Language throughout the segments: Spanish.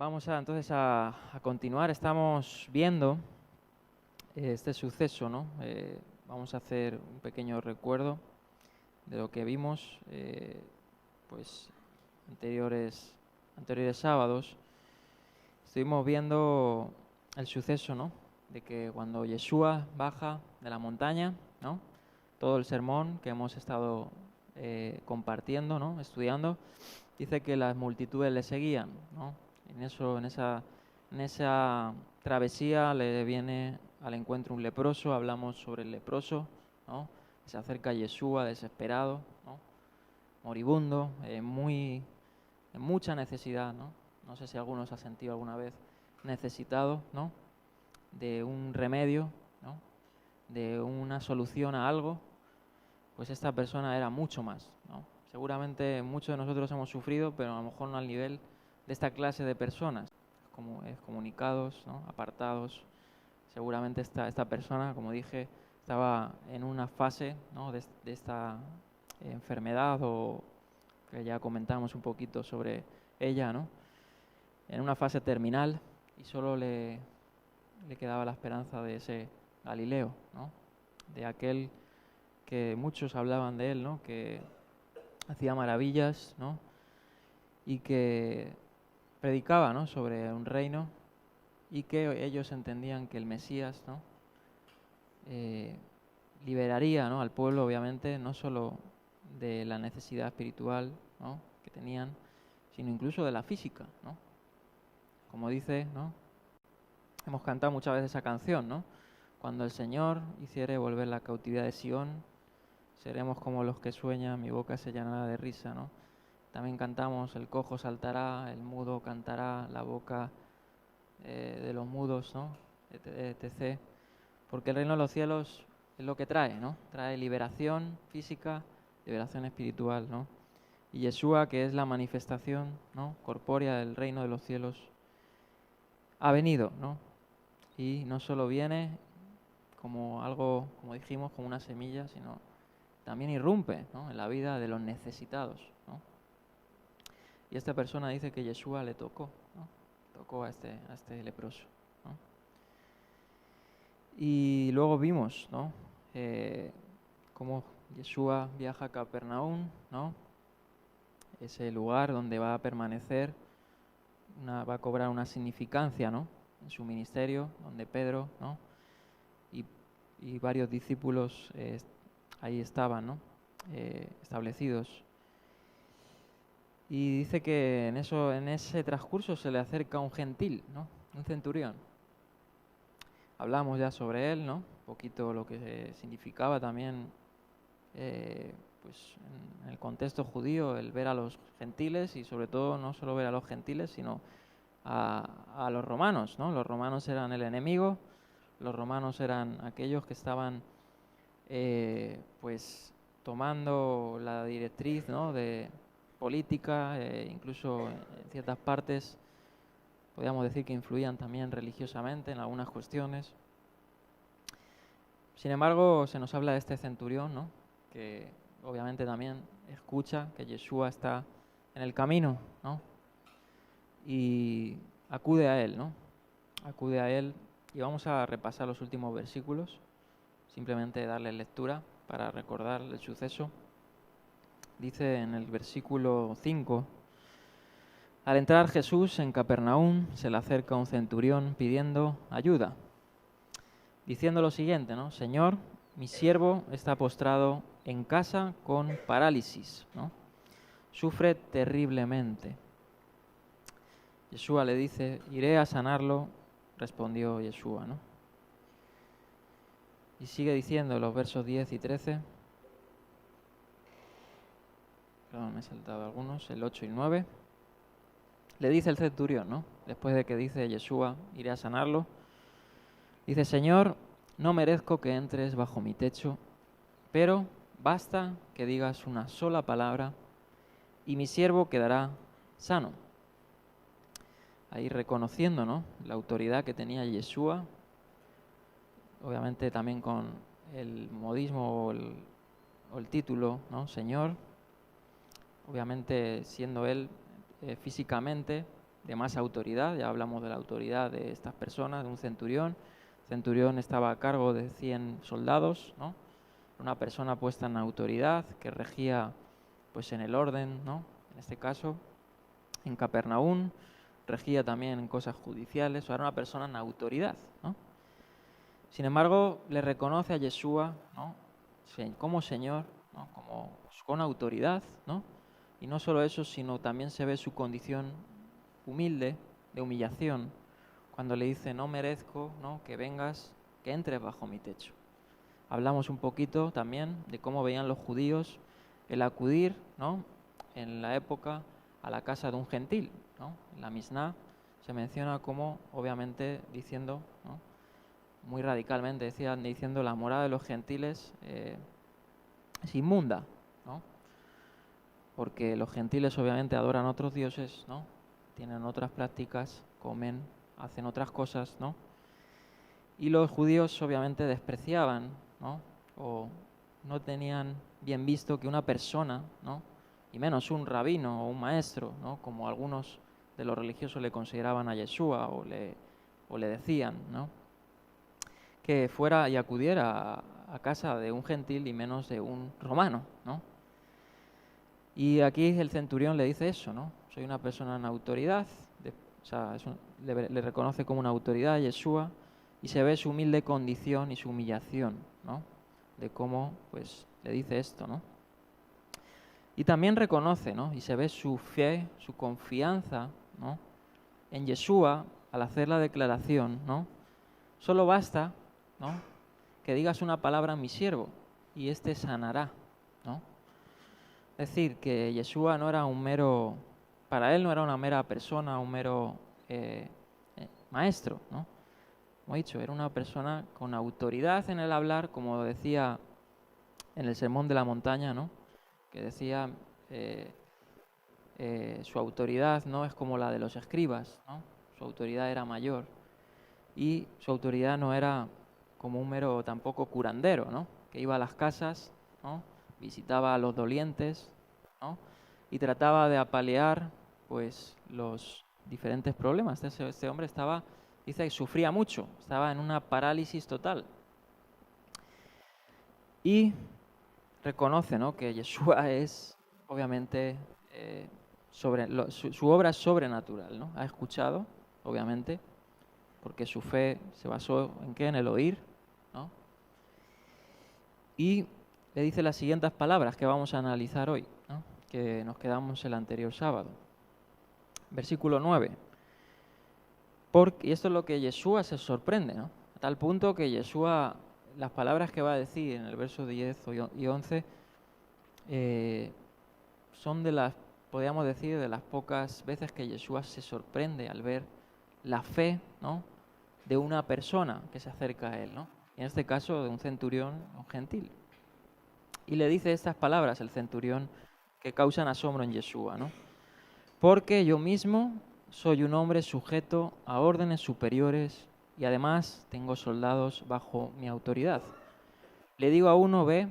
Vamos entonces a continuar. Estamos viendo este suceso, ¿no? Vamos a hacer un pequeño recuerdo de lo que vimos pues anteriores sábados. Estuvimos viendo el suceso, ¿no? De que cuando Yeshua baja de la montaña, ¿no? Todo el sermón que hemos estado compartiendo, ¿no? Estudiando, dice que las multitudes le seguían, ¿no? En esa travesía le viene al encuentro un leproso. Hablamos sobre el leproso, ¿no? Se acerca a Yeshua desesperado, ¿no? Moribundo, en mucha necesidad, ¿no? No sé si alguno se ha sentido alguna vez necesitado, ¿no? De un remedio, ¿no? De una solución a algo. Pues esta persona era mucho más, ¿no? Seguramente muchos de nosotros hemos sufrido, pero a lo mejor no al nivel de esta clase de personas, como excomunicados, ¿no? Apartados. Seguramente esta persona, como dije, estaba en una fase, ¿no? de esta enfermedad, o que ya comentamos un poquito sobre ella, ¿no? En una fase terminal, y solo le quedaba la esperanza de ese Galileo, ¿no? De aquel que muchos hablaban de él, ¿no? Que hacía maravillas, ¿no? Y que predicaba, ¿no? Sobre un reino, y que ellos entendían que el Mesías, ¿no? Liberaría, ¿no? Al pueblo, obviamente, no solo de la necesidad espiritual, ¿no? que tenían, sino incluso de la física, ¿no? Como dice, ¿no? Hemos cantado muchas veces esa canción, ¿no? Cuando el Señor hiciere volver la cautividad de Sión, seremos como los que sueñan, mi boca se llenará de risa, ¿no? También cantamos, el cojo saltará, el mudo cantará, la boca de los mudos, ¿no? etc. Porque el reino de los cielos es lo que trae, ¿no? Trae liberación física, liberación espiritual, ¿no? Y Yeshua, que es la manifestación, ¿no? corpórea del reino de los cielos, ha venido, ¿no? Y no solo viene como algo, como dijimos, como una semilla, sino también irrumpe, ¿no? en la vida de los necesitados, ¿no? Y esta persona dice que Yeshua le tocó, ¿no? Tocó a este leproso, ¿no? Y luego vimos, ¿no? Cómo Yeshua viaja a Capernaum, ¿no? Ese lugar donde va a permanecer, va a cobrar una significancia, ¿no? En su ministerio, donde Pedro, ¿no? y varios discípulos ahí estaban, ¿no? Establecidos. Y dice que en ese transcurso se le acerca un gentil, ¿no? Un centurión. Hablamos ya sobre él, ¿no? Un poquito lo que significaba también, pues en el contexto judío, el ver a los gentiles, y sobre todo no solo ver a los gentiles, sino a los romanos, ¿no? Los romanos eran el enemigo, los romanos eran aquellos que estaban pues tomando la directriz, ¿no? de política, incluso en ciertas partes podríamos decir que influían también religiosamente en algunas cuestiones. Sin embargo, se nos habla de este centurión, ¿no? Que obviamente también escucha que Yeshua está en el camino, ¿no? Y acude a él, ¿no? Acude a él, y vamos a repasar los últimos versículos, simplemente darle lectura para recordar el suceso. Dice en el versículo 5: al entrar Jesús en Capernaum, se le acerca un centurión pidiendo ayuda, diciendo lo siguiente, ¿no? Señor, mi siervo está postrado en casa con parálisis, ¿no? Sufre terriblemente. Yeshua le dice, iré a sanarlo, respondió Yeshua, ¿no? Y sigue diciendo los versos 10 y 13. Perdón, me he saltado algunos, el 8 y 9. Le dice el centurión, ¿no? Después de que dice Yeshua, iré a sanarlo. Dice, Señor, no merezco que entres bajo mi techo, pero basta que digas una sola palabra y mi siervo quedará sano. Ahí reconociendo, ¿no? la autoridad que tenía Yeshua, obviamente también con el modismo o el título, ¿no? Señor, obviamente siendo él físicamente de más autoridad. Ya hablamos de la autoridad de estas personas, de un centurión. El centurión estaba a cargo de 100 soldados, ¿no? Una persona puesta en autoridad que regía pues en el orden, ¿no? En este caso, en Capernaum, regía también en cosas judiciales, o era una persona en autoridad, ¿no? Sin embargo, le reconoce a Yeshua, ¿no? Como Señor, ¿no? Con autoridad, ¿no? Y no solo eso, sino también se ve su condición humilde, de humillación, cuando le dice, no merezco, ¿no?, que vengas, que entres bajo mi techo. Hablamos un poquito también de cómo veían los judíos el acudir, ¿no?, en la época a la casa de un gentil, ¿no? En la Misná se menciona como, obviamente, diciendo, ¿no?, muy radicalmente, diciendo la morada de los gentiles es inmunda, ¿no? Porque los gentiles obviamente adoran a otros dioses, ¿no? Tienen otras prácticas, comen, hacen otras cosas, ¿no? Y los judíos obviamente despreciaban, ¿no? O no tenían bien visto que una persona, ¿no?, y menos un rabino o un maestro, ¿no?, como algunos de los religiosos le consideraban a Yeshua o le decían, ¿no?, que fuera y acudiera a casa de un gentil y menos de un romano, ¿no? Y aquí el centurión le dice eso, ¿no? Soy una persona en autoridad, o sea, le reconoce como una autoridad a Yeshua y se ve su humilde condición y su humillación, ¿no?, de cómo, pues, le dice esto, ¿no? Y también reconoce, ¿no?, y se ve su fe, su confianza, ¿no?, en Yeshua al hacer la declaración, ¿no? Solo basta, ¿no?, que digas una palabra a mi siervo y éste sanará, ¿no? Es decir, que Yeshua no era para él no era una mera persona, un mero maestro, ¿no? Como he dicho, era una persona con autoridad en el hablar, como decía en el Sermón de la Montaña, ¿no?, que decía su autoridad no es como la de los escribas, ¿no? Su autoridad era mayor y su autoridad no era como un mero tampoco curandero, ¿no?, que iba a las casas, ¿no?, visitaba a los dolientes, ¿no?, y trataba de apalear pues los diferentes problemas. Este hombre dice que sufría mucho, estaba en una parálisis total. Y reconoce, ¿no?, que Yeshua es, obviamente, su obra es sobrenatural, ¿no? Ha escuchado, obviamente, porque su fe se basó ¿en qué? En el oír, ¿no? Y le dice las siguientes palabras que vamos a analizar hoy, ¿no?, que nos quedamos el anterior sábado. Versículo 9. Y esto es lo que Yeshua se sorprende, ¿no? A tal punto que Yeshua, las palabras que va a decir en el verso 10 y 11, son podríamos decir, de las pocas veces que Yeshua se sorprende al ver la fe, ¿no?, de una persona que se acerca a él, ¿no? En este caso de un centurión, un gentil. Y le dice estas palabras el centurión que causan asombro en Yeshua, ¿no? Porque yo mismo soy un hombre sujeto a órdenes superiores y además tengo soldados bajo mi autoridad. Le digo a uno, ve,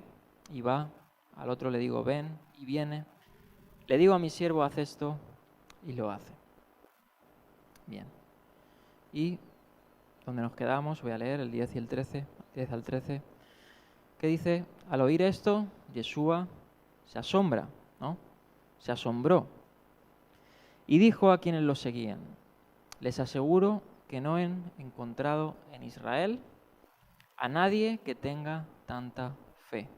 y va. Al otro le digo, ven, y viene. Le digo a mi siervo, haz esto, y lo hace. Bien. Y donde nos quedamos, voy a leer el 10 y el 13, 10 al 13, que dice, al oír esto, Yeshua se asombra, ¿no? Se asombró. Y dijo a quienes lo seguían, les aseguro que no he encontrado en Israel a nadie que tenga tanta fe.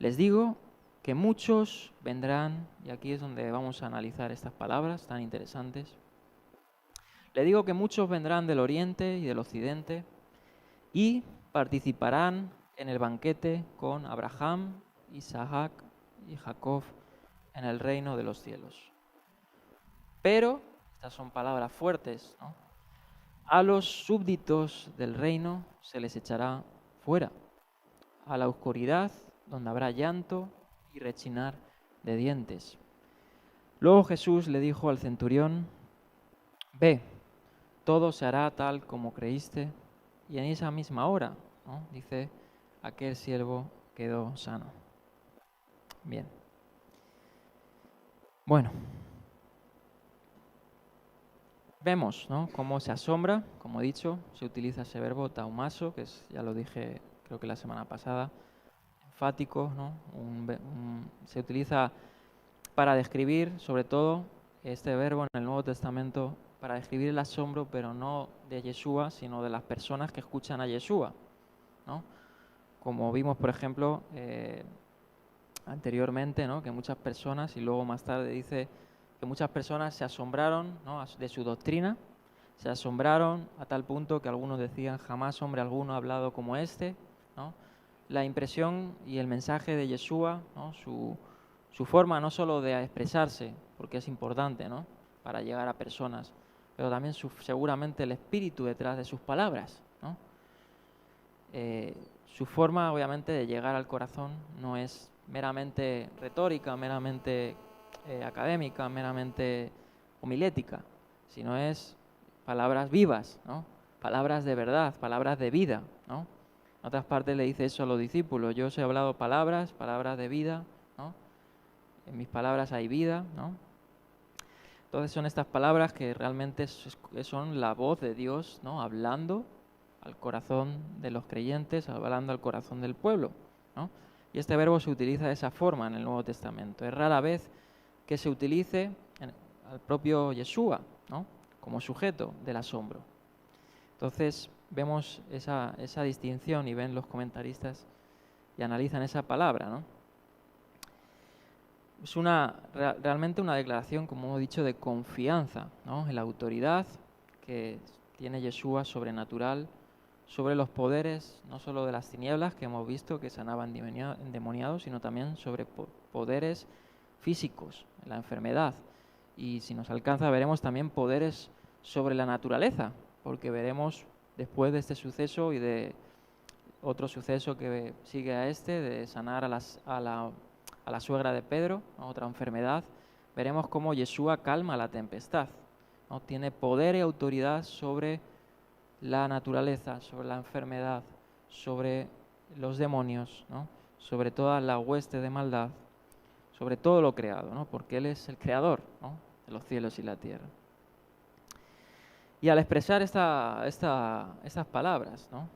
Les digo que muchos vendrán, y aquí es donde vamos a analizar estas palabras tan interesantes. Le digo que muchos vendrán del oriente y del occidente y participarán en el banquete con Abraham, Isaac y Jacob en el reino de los cielos. Pero, estas son palabras fuertes, ¿no?, a los súbditos del reino se les echará fuera, a la oscuridad donde habrá llanto y rechinar de dientes. Luego Jesús le dijo al centurión, ve, todo se hará tal como creíste, y en esa misma hora, ¿no?, dice, aquel siervo quedó sano. Bien. Bueno. vemos, ¿no?, cómo se asombra, como he dicho, se utiliza ese verbo taumazo, que es, ya lo dije creo que la semana pasada, enfático, ¿no? Se utiliza para describir, sobre todo, este verbo en el Nuevo Testamento, para describir el asombro, pero no de Yeshua, sino de las personas que escuchan a Yeshua, ¿no? Como vimos, por ejemplo, anteriormente, ¿no?, que muchas personas, y luego más tarde dice que muchas personas se asombraron, ¿no?, de su doctrina, se asombraron a tal punto que algunos decían, jamás hombre alguno ha hablado como este, ¿no? La impresión y el mensaje de Yeshua, ¿no?, su forma no solo de expresarse, porque es importante, ¿no?, para llegar a personas, pero también seguramente el espíritu detrás de sus palabras, ¿no? Su forma, obviamente, de llegar al corazón no es meramente retórica, meramente académica, meramente homilética, sino es palabras vivas, ¿no?, palabras de verdad, palabras de vida, ¿no? En otras partes le dice eso a los discípulos: yo os he hablado palabras de vida, ¿no? En mis palabras hay vida, ¿no? Entonces son estas palabras que realmente son la voz de Dios, ¿no?, hablando al corazón de los creyentes, hablando al corazón del pueblo, ¿no? Y este verbo se utiliza de esa forma en el Nuevo Testamento. Es rara vez que se utilice al propio Yeshua, ¿no?, como sujeto del asombro. Entonces vemos esa distinción, y ven los comentaristas y analizan esa palabra, ¿no? Es realmente una declaración, como he dicho, de confianza, ¿no?, en la autoridad que tiene Yeshua sobrenatural sobre los poderes, no solo de las tinieblas que hemos visto que sanaban endemoniados, sino también sobre poderes físicos, la enfermedad. Y si nos alcanza, veremos también poderes sobre la naturaleza, porque veremos después de este suceso y de otro suceso que sigue a este, de sanar a la suegra de Pedro, ¿no?, otra enfermedad, veremos cómo Yeshua calma la tempestad, ¿no? Tiene poder y autoridad sobre la naturaleza, sobre la enfermedad, sobre los demonios, ¿no?, sobre toda la hueste de maldad, sobre todo lo creado, ¿no?, porque Él es el creador, ¿no?, de los cielos y la tierra. Y al expresar estas palabras, ¿no?,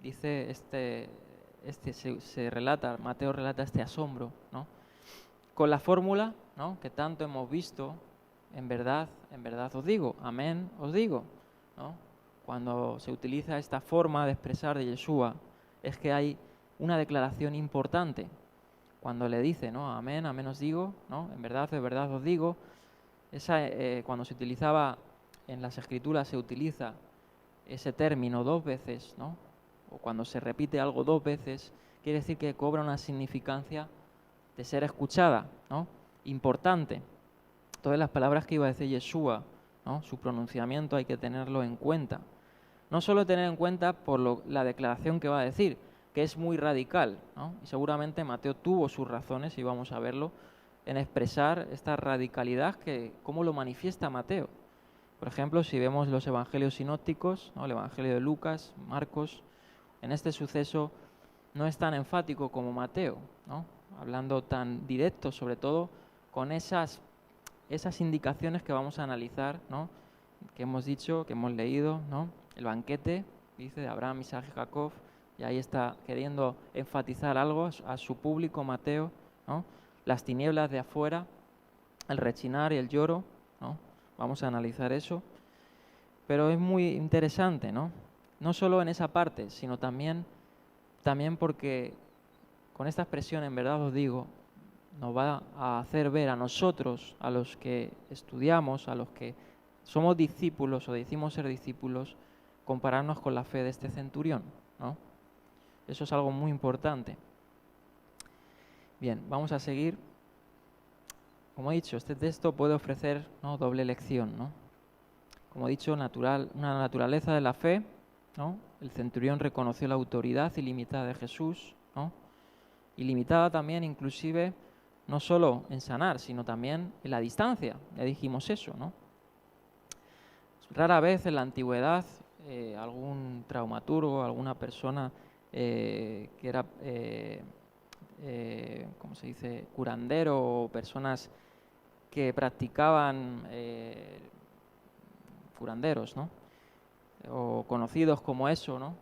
dice se relata, Mateo relata este asombro, ¿no?, con la fórmula, ¿no?, que tanto hemos visto: en verdad os digo, amén os digo, ¿no? Cuando se utiliza esta forma de expresar de Yeshua, es que hay una declaración importante. Cuando le dice, ¿no?, amén os digo, ¿no?, en verdad os digo, cuando se utilizaba en las Escrituras, se utiliza ese término dos veces, ¿no?, o cuando se repite algo dos veces, quiere decir que cobra una significancia de ser escuchada, ¿no?, importante. Todas las palabras que iba a decir Yeshua, ¿no?, su pronunciamiento hay que tenerlo en cuenta. No solo tener en cuenta por la declaración que va a decir, que es muy radical, ¿no?, y seguramente Mateo tuvo sus razones, y vamos a verlo, en expresar esta radicalidad, cómo lo manifiesta Mateo. Por ejemplo, si vemos los evangelios sinópticos, ¿no?, el evangelio de Lucas, Marcos, en este suceso no es tan enfático como Mateo, ¿no?, hablando tan directo, sobre todo con esas indicaciones que vamos a analizar, ¿no?, que hemos dicho, que hemos leído, ¿no?, el banquete, dice, de Abraham, Isaac y Jacob, y ahí está queriendo enfatizar algo a su público Mateo, ¿no?, las tinieblas de afuera, el rechinar y el lloro, ¿no?, vamos a analizar eso, pero es muy interesante, ¿no?, no solo en esa parte, sino también porque con esta expresión, en verdad os digo, nos va a hacer ver a nosotros, a los que estudiamos, a los que somos discípulos o decimos ser discípulos, compararnos con la fe de este centurión, ¿no? Eso es algo muy importante. Bien, vamos a seguir. Como he dicho, este texto puede ofrecer, ¿no?, doble lección, ¿no? Como he dicho, una naturaleza de la fe, ¿no? El centurión reconoció la autoridad ilimitada de Jesús, ¿no?, ilimitada también, inclusive, no solo en sanar, sino también en la distancia. Ya dijimos eso, ¿no? Rara vez en la antigüedad algún traumaturgo, alguna persona que era, ¿cómo se dice?, curandero, o personas que practicaban curanderos, ¿no? O conocidos como eso, ¿no?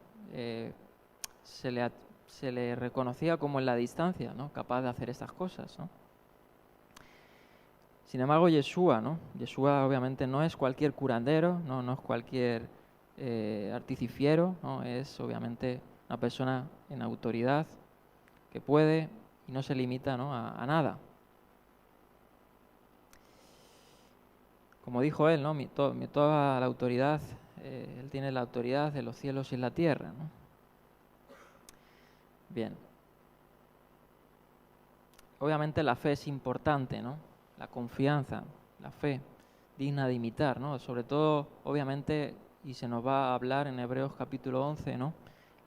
Se le reconocía como en la distancia, ¿no? Capaz de hacer estas cosas, ¿no? Sin embargo, Yeshua, ¿no? Yeshua obviamente no es cualquier curandero, no es cualquier artificiero, ¿no? Es obviamente una persona en autoridad que puede y no se limita, ¿no? a nada. Como dijo él, ¿no? Toda la autoridad, él tiene la autoridad de los cielos y la tierra, ¿no? Bien. Obviamente la fe es importante, ¿no? La confianza, la fe, digna de imitar, ¿no? Sobre todo, obviamente, y se nos va a hablar en Hebreos capítulo 11, ¿no?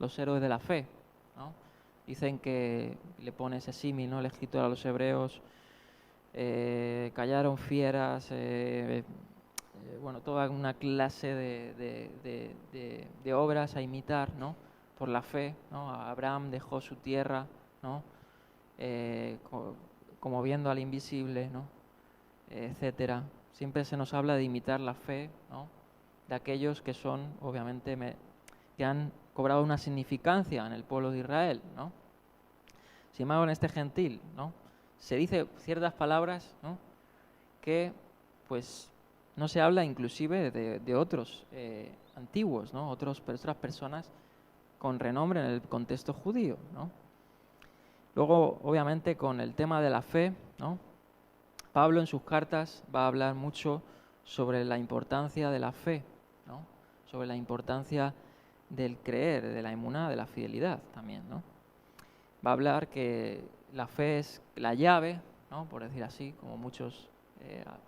Los héroes de la fe, ¿no? Dicen que, le pone ese símil, ¿no? El escritor a los hebreos, callaron fieras, bueno, toda una clase de obras a imitar, ¿no? Por la fe, ¿no? Abraham dejó su tierra, ¿no? Como viendo al invisible, ¿no? Etcétera. Siempre se nos habla de imitar la fe, ¿no? De aquellos que son, obviamente, que han cobrado una significancia en el pueblo de Israel, ¿no? Sin embargo, en este gentil, ¿no? Se dice ciertas palabras, ¿no? Que, pues, no se habla inclusive de otros antiguos, ¿no? Otras personas con renombre en el contexto judío, ¿no? Luego, obviamente, con el tema de la fe, ¿no? Pablo en sus cartas va a hablar mucho sobre la importancia de la fe, ¿no? Sobre la importancia del creer, de la emuná, de la fidelidad también, ¿no? Va a hablar que la fe es la llave, ¿no? Por decir así, como muchos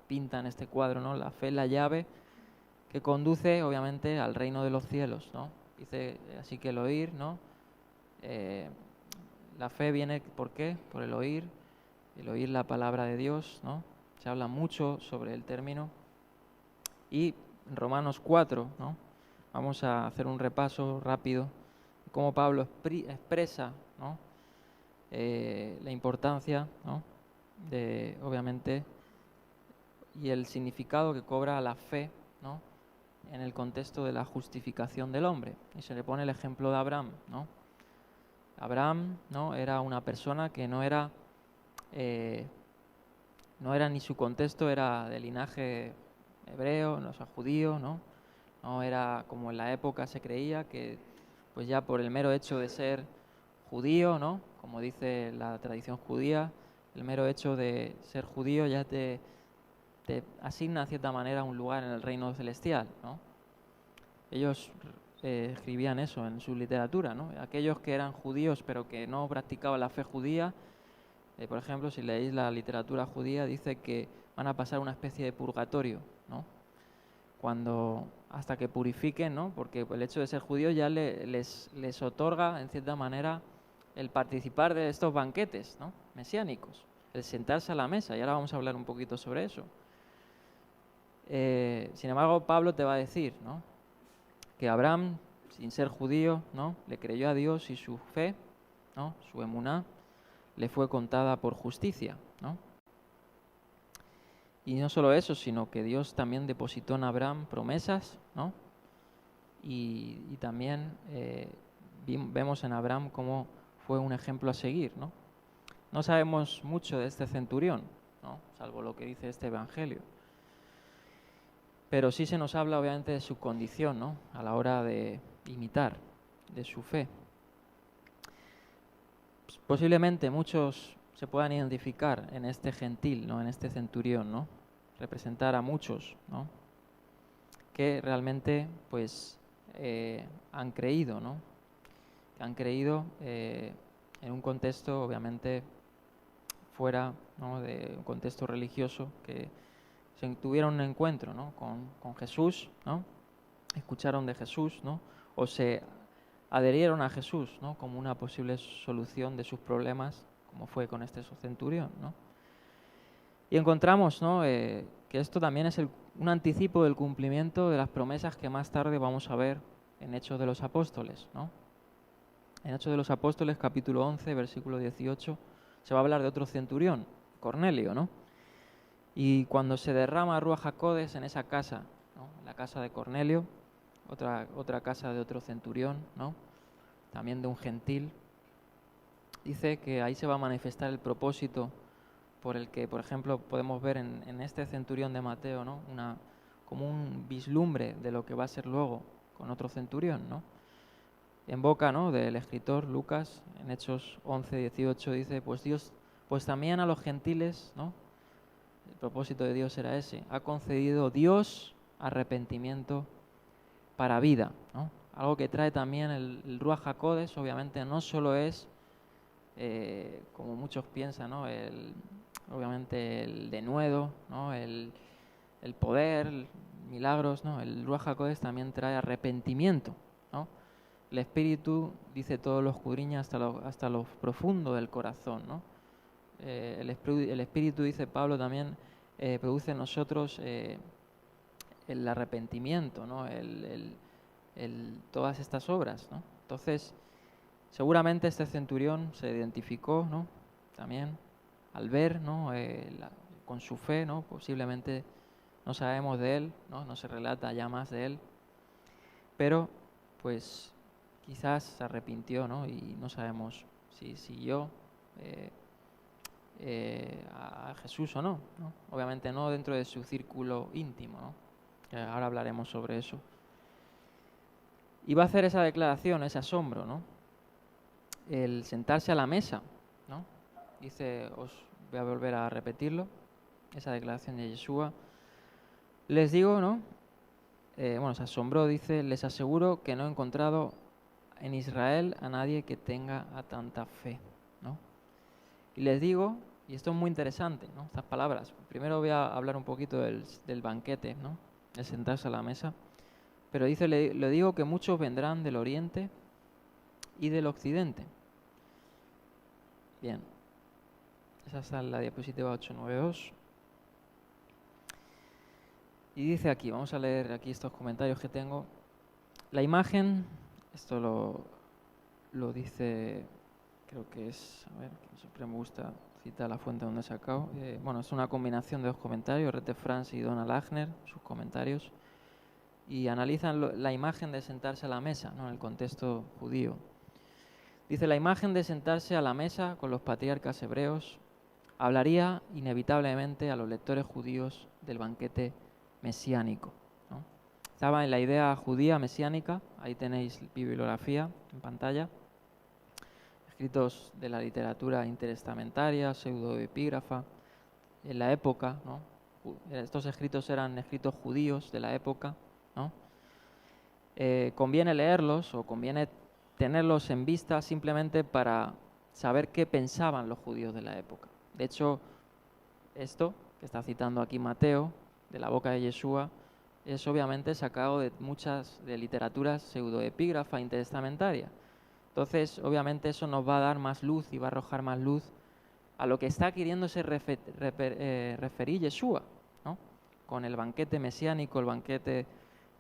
pintan este cuadro, ¿no? La fe es la llave que conduce, obviamente, al reino de los cielos, ¿no? Dice, así que el oír, ¿no? La fe viene, ¿por qué? Por el oír la palabra de Dios, ¿no? Se habla mucho sobre el término. Y en Romanos 4, ¿no? Vamos a hacer un repaso rápido de cómo Pablo expresa, ¿no? La importancia, ¿no? De, obviamente, y el significado que cobra la fe, ¿no? En el contexto de la justificación del hombre. Y se le pone el ejemplo de Abraham, ¿no? Abraham, ¿no? Era una persona que no era ni su contexto era de linaje hebreo, no, o sea, judío, ¿no? No era como en la época se creía, que pues ya por el mero hecho de ser judío, ¿no? Como dice la tradición judía, el mero hecho de ser judío ya te asigna de cierta manera un lugar en el reino celestial, ¿no? Ellos escribían eso en su literatura, ¿no? Aquellos que eran judíos pero que no practicaban la fe judía, por ejemplo, si leéis la literatura judía, dice que van a pasar una especie de purgatorio, ¿no? Hasta que purifiquen, ¿no? Porque el hecho de ser judío ya les otorga, en cierta manera, el participar de estos banquetes, ¿no? Mesiánicos, el sentarse a la mesa, y ahora vamos a hablar un poquito sobre eso. Sin embargo, Pablo te va a decir, ¿no? Que Abraham, sin ser judío, ¿no? Le creyó a Dios y su fe, ¿no? Su emuná, le fue contada por justicia, ¿no? Y no solo eso, sino que Dios también depositó en Abraham promesas, ¿no? Y también vemos en Abraham cómo fue un ejemplo a seguir, ¿no? No sabemos mucho de este centurión, ¿no? Salvo lo que dice este evangelio. Pero sí se nos habla obviamente de su condición, ¿no? A la hora de imitar, de su fe. Posiblemente muchos se puedan identificar en este gentil, ¿no? En este centurión, ¿no? Representar a muchos, ¿no? Que realmente, pues, han creído, ¿no? Que han creído en un contexto, obviamente, fuera, ¿no? De un contexto religioso, que tuvieron un encuentro, ¿no? con Jesús, ¿no? Escucharon de Jesús, ¿no? O se adherieron a Jesús, ¿no? Como una posible solución de sus problemas, como fue con este centurión, ¿no? Y encontramos, ¿no? Que esto también es un anticipo del cumplimiento de las promesas que más tarde vamos a ver en Hechos de los Apóstoles, ¿no? En Hechos de los Apóstoles, capítulo 11, versículo 18, se va a hablar de otro centurión, Cornelio, ¿no? Y cuando se derrama Ruach HaKodes en esa casa, ¿no? La casa de Cornelio, otra casa de otro centurión, ¿no? También de un gentil. Dice que ahí se va a manifestar el propósito por el que, por ejemplo, podemos ver en este centurión de Mateo, ¿no? Como un vislumbre de lo que va a ser luego con otro centurión, ¿no? En boca, ¿no?, del escritor Lucas, en Hechos 11:18 dice, pues también a los gentiles, ¿no?, el propósito de Dios era ese, ha concedido Dios arrepentimiento para vida, ¿no? Algo que trae también el Ruach HaKodesh, obviamente no solo es, como muchos piensan, ¿no?, obviamente el denuedo, ¿no?, el poder, milagros, ¿no? El Ruach HaKodesh también trae arrepentimiento, ¿no? El Espíritu, dice, todo lo escudriña hasta lo profundo del corazón, ¿no? El Espíritu, dice Pablo también, produce en nosotros el arrepentimiento, ¿no? Todas estas obras, ¿no? Entonces, seguramente este centurión se identificó, ¿no?, también al ver, ¿no?, con su fe, ¿no? Posiblemente no sabemos de él, ¿no? No se relata ya más de él, pero pues quizás se arrepintió, ¿no? Y no sabemos si siguió a Jesús o no, ¿no? Obviamente no dentro de su círculo íntimo, ¿no? Que ahora hablaremos sobre eso. Y va a hacer esa declaración, ese asombro, ¿no? El sentarse a la mesa, ¿no? Dice, os voy a volver a repetirlo, esa declaración de Yeshua. Les digo, ¿no? Se asombró, dice, les aseguro que no he encontrado en Israel a nadie que tenga a tanta fe, ¿no? Y les digo, y esto es muy interesante, ¿no?, estas palabras. Primero voy a hablar un poquito del banquete, ¿no?, de sentarse a la mesa. Pero dice, le digo que muchos vendrán del oriente y del occidente. Bien, esa está en la diapositiva 892. Y dice aquí, vamos a leer aquí estos comentarios que tengo. La imagen, esto lo dice, creo que es, a ver, siempre me gusta citar la fuente donde he sacado. Es una combinación de dos comentarios, Rete France y Donald Agner, sus comentarios, y analizan la imagen de sentarse a la mesa, ¿no?, en el contexto judío. Dice, la imagen de sentarse a la mesa con los patriarcas hebreos hablaría inevitablemente a los lectores judíos del banquete mesiánico, ¿no? Estaba en la idea judía mesiánica, ahí tenéis bibliografía en pantalla, escritos de la literatura intertestamentaria, pseudoepígrafa, en la época, ¿no? Estos escritos eran escritos judíos de la época, ¿no? Conviene leerlos o conviene tenerlos en vista simplemente para saber qué pensaban los judíos de la época. De hecho, esto que está citando aquí Mateo, de la boca de Yeshua, es obviamente sacado de de literaturas pseudoepígrafa intertestamentaria. Entonces, obviamente eso nos va a dar más luz y va a arrojar más luz a lo que está queriéndose referir Yeshua, ¿no?, con el banquete mesiánico, el banquete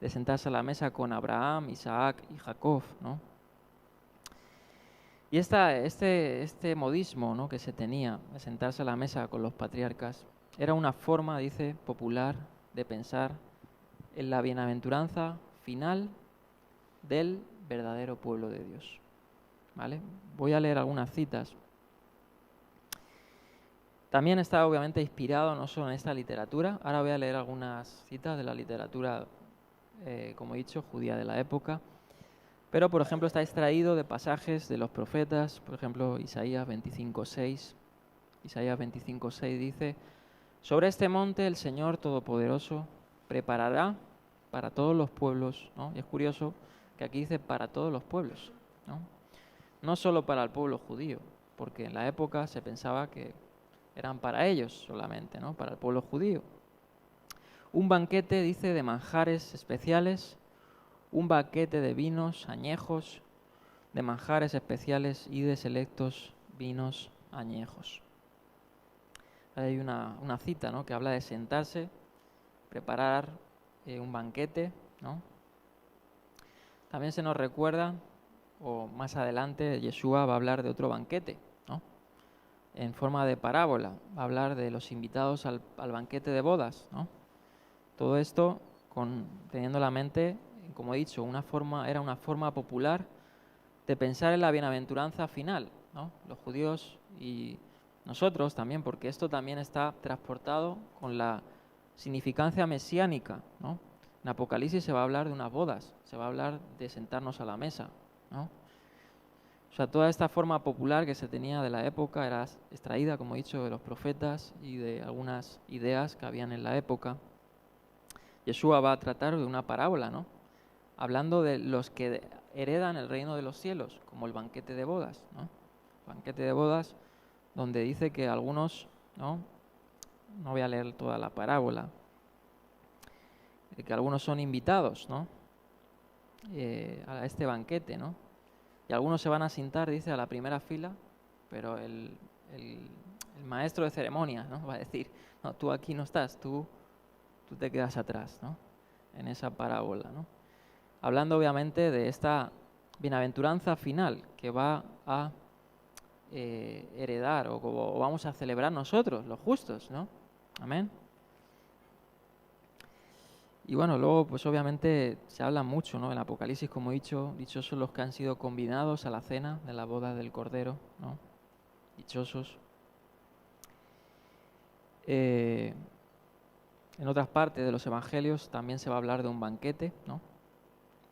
de sentarse a la mesa con Abraham, Isaac y Jacob, ¿no? Y este modismo, ¿no?, que se tenía de sentarse a la mesa con los patriarcas era una forma, dice, popular de pensar en la bienaventuranza final del verdadero pueblo de Dios, ¿vale? Voy a leer algunas citas. También está obviamente inspirado no solo en esta literatura, ahora voy a leer algunas citas de la literatura, como he dicho, judía de la época. Pero, por ejemplo, está extraído de pasajes de los profetas, por ejemplo, Isaías 25:6. Isaías 25:6 dice, sobre este monte el Señor Todopoderoso preparará para todos los pueblos, ¿no? Y es curioso que aquí dice para todos los pueblos, ¿no? No solo para el pueblo judío, porque en la época se pensaba que eran para ellos solamente, ¿no?, para el pueblo judío. Un banquete, dice, de manjares especiales, un banquete de vinos añejos, de manjares especiales y de selectos vinos añejos. Hay una cita, ¿no?, que habla de sentarse, preparar un banquete, ¿no? También se nos recuerda, o más adelante Yeshua va a hablar de otro banquete, ¿no?, en forma de parábola, va a hablar de los invitados al banquete de bodas, ¿no? Todo esto teniendo en la mente, como he dicho, era una forma popular de pensar en la bienaventuranza final, ¿no? Los judíos y nosotros también, porque esto también está transportado con la significancia mesiánica, ¿no? En Apocalipsis se va a hablar de unas bodas, se va a hablar de sentarnos a la mesa, ¿no? O sea, toda esta forma popular que se tenía de la época era extraída, como he dicho, de los profetas y de algunas ideas que habían en la época. Yeshua va a tratar de una parábola, ¿no? Hablando de los que heredan el reino de los cielos, como el banquete de bodas, ¿no? Banquete de bodas donde dice que algunos, ¿no? No voy a leer toda la parábola, de que algunos son invitados, ¿no? A este banquete, ¿no? Y algunos se van a sentar, dice, a la primera fila, pero el maestro de ceremonias, ¿no? Va a decir, no, tú aquí no estás, tú te quedas atrás, ¿no? En esa parábola, ¿no? Hablando obviamente de esta bienaventuranza final que va a heredar o vamos a celebrar nosotros, los justos, ¿no? Amén. Y bueno, luego pues obviamente se habla mucho, ¿no? En Apocalipsis, como he dicho, dichosos los que han sido convidados a la cena de la boda del Cordero, ¿no? Dichosos. En otras partes de los evangelios también se va a hablar de un banquete, ¿no?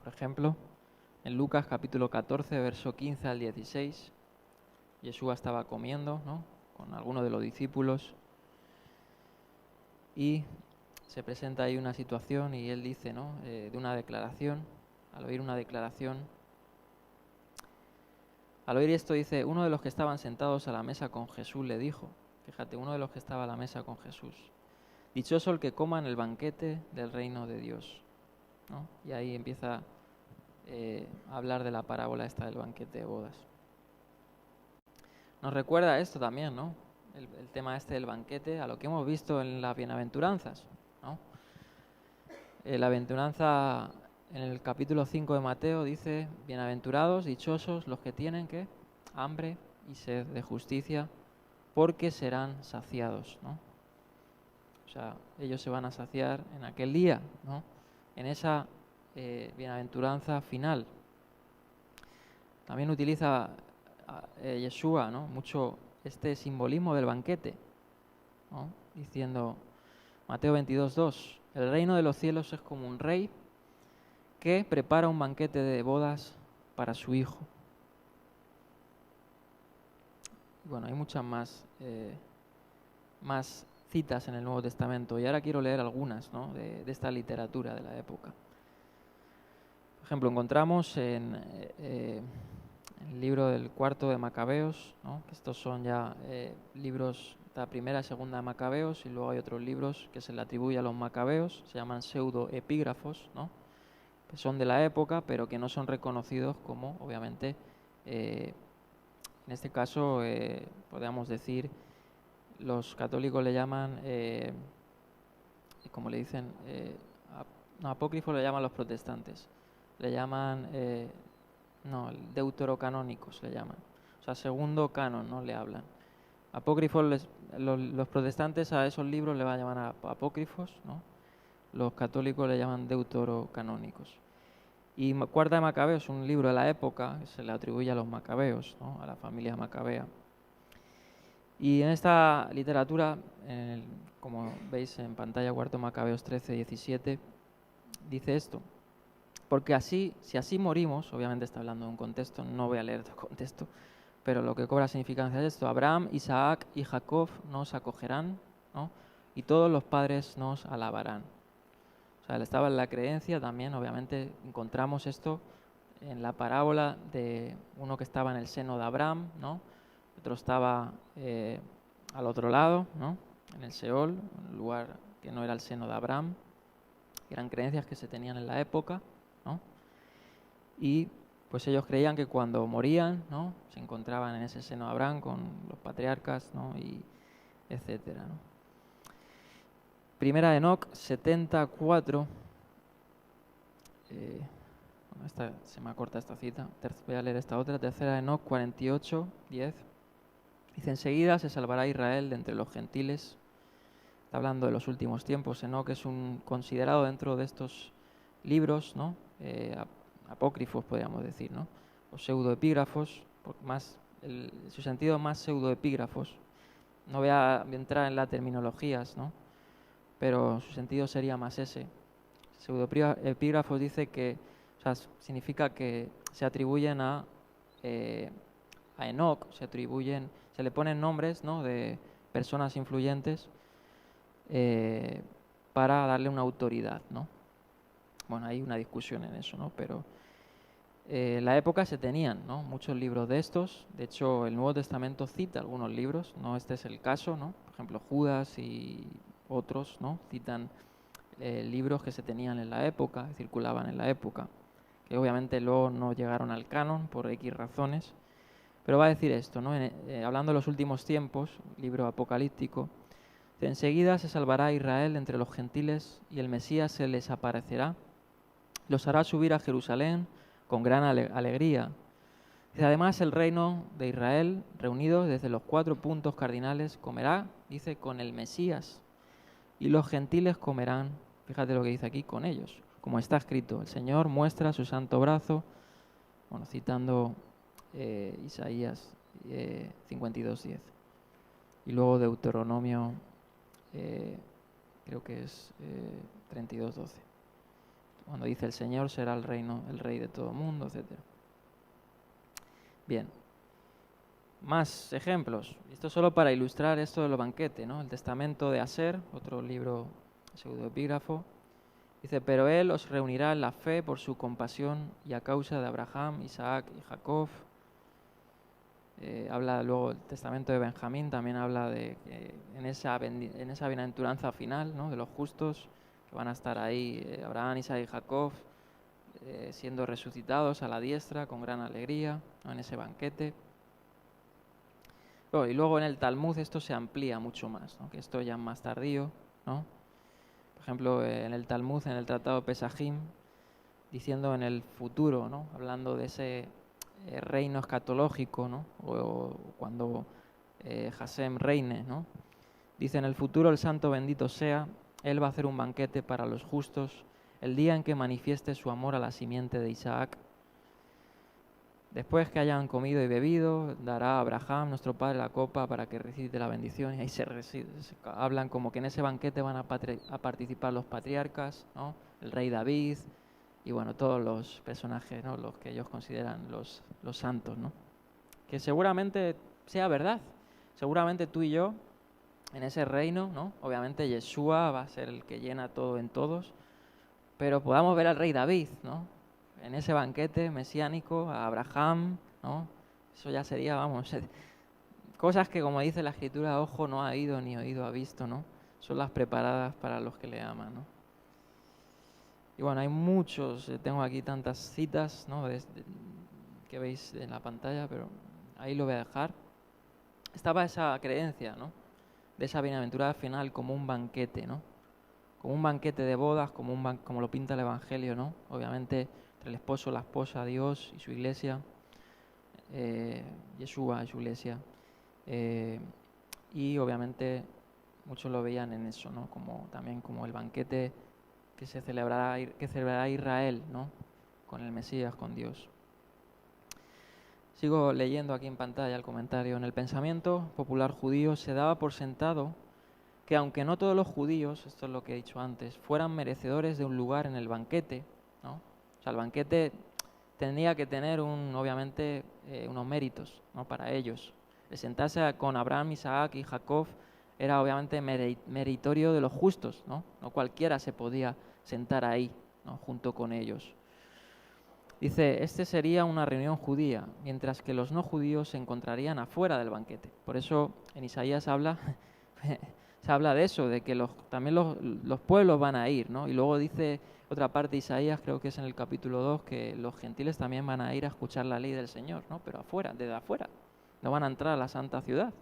Por ejemplo, en Lucas capítulo 14, verso 15 al 16, Yeshua estaba comiendo, ¿no? Con algunos de los discípulos y se presenta ahí una situación y él dice, ¿no? De una declaración, al oír una declaración, al oír esto dice, uno de los que estaban sentados a la mesa con Jesús le dijo, fíjate, uno de los que estaba a la mesa con Jesús, dichoso el que coma en el banquete del reino de Dios, ¿no? Y ahí empieza a hablar de la parábola esta del banquete de bodas. Nos recuerda esto también, ¿no? El tema este del banquete, a lo que hemos visto en las bienaventuranzas, ¿no? La bienaventuranza en el capítulo 5 de Mateo dice, bienaventurados, dichosos los que tienen ¿qué? Hambre y sed de justicia, porque serán saciados, ¿no? O sea, ellos se van a saciar en aquel día, ¿no? En esa bienaventuranza final. También utiliza Yeshua, ¿no? Mucho este simbolismo del banquete, ¿no? Diciendo, Mateo 22:2, el reino de los cielos es como un rey que prepara un banquete de bodas para su hijo. Bueno, hay muchas más citas en el Nuevo Testamento y ahora quiero leer algunas, ¿no? de esta literatura de la época. Por ejemplo, encontramos en el libro del cuarto de Macabeos, ¿no? Que estos son ya libros de la primera y segunda de Macabeos, y luego hay otros libros que se le atribuye a los Macabeos, se llaman pseudoepígrafos, ¿no? Que son de la época, pero que no son reconocidos como, obviamente, en este caso, podríamos decir, los católicos le llaman, como le dicen, no, apócrifos le llaman los protestantes, le llaman, no, deuterocanónicos le llaman, o sea, segundo canon, ¿no? Le hablan. Apócrifos, los protestantes a esos libros le van a llamar apócrifos, ¿no? Los católicos le llaman deuterocanónicos. Y Cuarta de Macabeos es un libro de la época que se le atribuye a los macabeos, ¿no? A la familia macabea. Y en esta literatura, como veis en pantalla, Cuarto Macabeos 13-17, dice esto. Porque así, si así morimos, obviamente está hablando de un contexto, no voy a leer todo el contexto, pero lo que cobra significancia es esto. Abraham, Isaac y Jacob nos acogerán, ¿no? Y todos los padres nos alabarán. O sea, él estaba en la creencia también, obviamente encontramos esto en la parábola de uno que estaba en el seno de Abraham, ¿no? Otro estaba al otro lado, ¿no? En el Seol, un lugar que no era el seno de Abraham. Eran creencias que se tenían en la época, ¿no? Y pues ellos creían que cuando morían, ¿no? Se encontraban en ese seno de Abraham con los patriarcas, ¿no? Y etcétera, ¿no? Primera de Enoc 74. Se me acorta esta cita. Voy a leer esta otra. Tercera de Enoc 48:10. Dice, enseguida se salvará Israel de entre los gentiles, está hablando de los últimos tiempos. Enoc es considerado dentro de estos libros, ¿no? Apócrifos, podríamos decir, ¿no? O pseudoepígrafos, su sentido más pseudoepígrafos. No voy a entrar en las terminologías, ¿no? Pero su sentido sería más ese. Pseudoepígrafos dice que, o sea, significa que se atribuyen a Enoc, se le ponen nombres, ¿no?, de personas influyentes para darle una autoridad, ¿no? Bueno, hay una discusión en eso, ¿no? Pero en la época se tenían, ¿no?, muchos libros de estos. De hecho, el Nuevo Testamento cita algunos libros, no este es el caso, ¿no? Por ejemplo, Judas y otros, ¿no?, citan libros que se tenían en la época, circulaban en la época, que obviamente luego no llegaron al canon por X razones. Pero va a decir esto, ¿no? Hablando de los últimos tiempos, libro apocalíptico, enseguida se salvará Israel entre los gentiles y el Mesías se les aparecerá, los hará subir a Jerusalén con gran alegría. Dice, además el reino de Israel, reunido desde los 4 puntos cardinales, comerá, dice, con el Mesías, y los gentiles comerán, fíjate lo que dice aquí, con ellos, como está escrito, el Señor muestra su santo brazo, bueno, citando Isaías 52:10. Y luego Deuteronomio, creo que es 32:12. Cuando dice el Señor será el rey de todo el mundo, etc. Bien. Más ejemplos. Esto solo para ilustrar esto de los banquetes, ¿no? El Testamento de Aser, otro libro pseudoepígrafo. Dice, pero él os reunirá en la fe por su compasión y a causa de Abraham, Isaac y Jacob. Habla luego el Testamento de Benjamín, también habla de en esa bienaventuranza final, ¿no?, de los justos que van a estar ahí, Abraham, Isaac y Jacob, siendo resucitados a la diestra con gran alegría, ¿no?, en ese banquete. Y luego en el Talmud esto se amplía mucho más, ¿no?, que esto ya es más tardío, ¿no? Por ejemplo, en el Talmud, en el Tratado Pesajim, diciendo en el futuro, ¿no?, hablando de ese reino escatológico, ¿no?, o cuando Hasem reine, ¿no?, dice, en el futuro el santo bendito sea, él va a hacer un banquete para los justos el día en que manifieste su amor a la simiente de Isaac. Después que hayan comido y bebido, dará a Abraham, nuestro padre, la copa para que recite la bendición. Y ahí hablan como que en ese banquete van a participar los patriarcas, ¿no?, el rey David y bueno, todos los personajes, ¿no?, los que ellos consideran los santos, ¿no? Que seguramente sea verdad. Seguramente tú y yo, en ese reino, ¿no?, obviamente Yeshua va a ser el que llena todo en todos, pero podamos ver al rey David, ¿no?, en ese banquete mesiánico, a Abraham, ¿no? Eso ya sería, vamos, cosas que, como dice la Escritura, ojo no ha ido ni oído ha visto, ¿no? Son las preparadas para los que le aman, ¿no? Y bueno, hay muchos, tengo aquí tantas citas, ¿no?, que veis en la pantalla, pero ahí lo voy a dejar. Estaba esa creencia, ¿no?, de esa bienaventurada final como un banquete, ¿no?, como un banquete de bodas, como lo pinta el Evangelio, ¿no? Obviamente entre el esposo, la esposa, Dios y su iglesia, Yeshua y su iglesia. Y obviamente muchos lo veían en eso, ¿no?, también como el banquete que celebrará Israel, ¿no?, con el Mesías, con Dios. Sigo leyendo aquí en pantalla el comentario. En el pensamiento popular judío se daba por sentado que aunque no todos los judíos, esto es lo que he dicho antes, fueran merecedores de un lugar en el banquete, ¿no? O sea, el banquete tendría que tener obviamente unos méritos, ¿no?, para ellos. El sentarse con Abraham, Isaac y Jacob era obviamente meritorio de los justos, ¿no? No cualquiera se podía sentar ahí, ¿no?, junto con ellos. Dice, este sería una reunión judía, mientras que los no judíos se encontrarían afuera del banquete. Por eso en Isaías se habla de eso, de que también los pueblos van a ir, ¿no? Y luego dice otra parte de Isaías, creo que es en el capítulo 2, que los gentiles también van a ir a escuchar la ley del Señor, ¿no? Pero afuera, desde afuera. No van a entrar a la santa ciudad.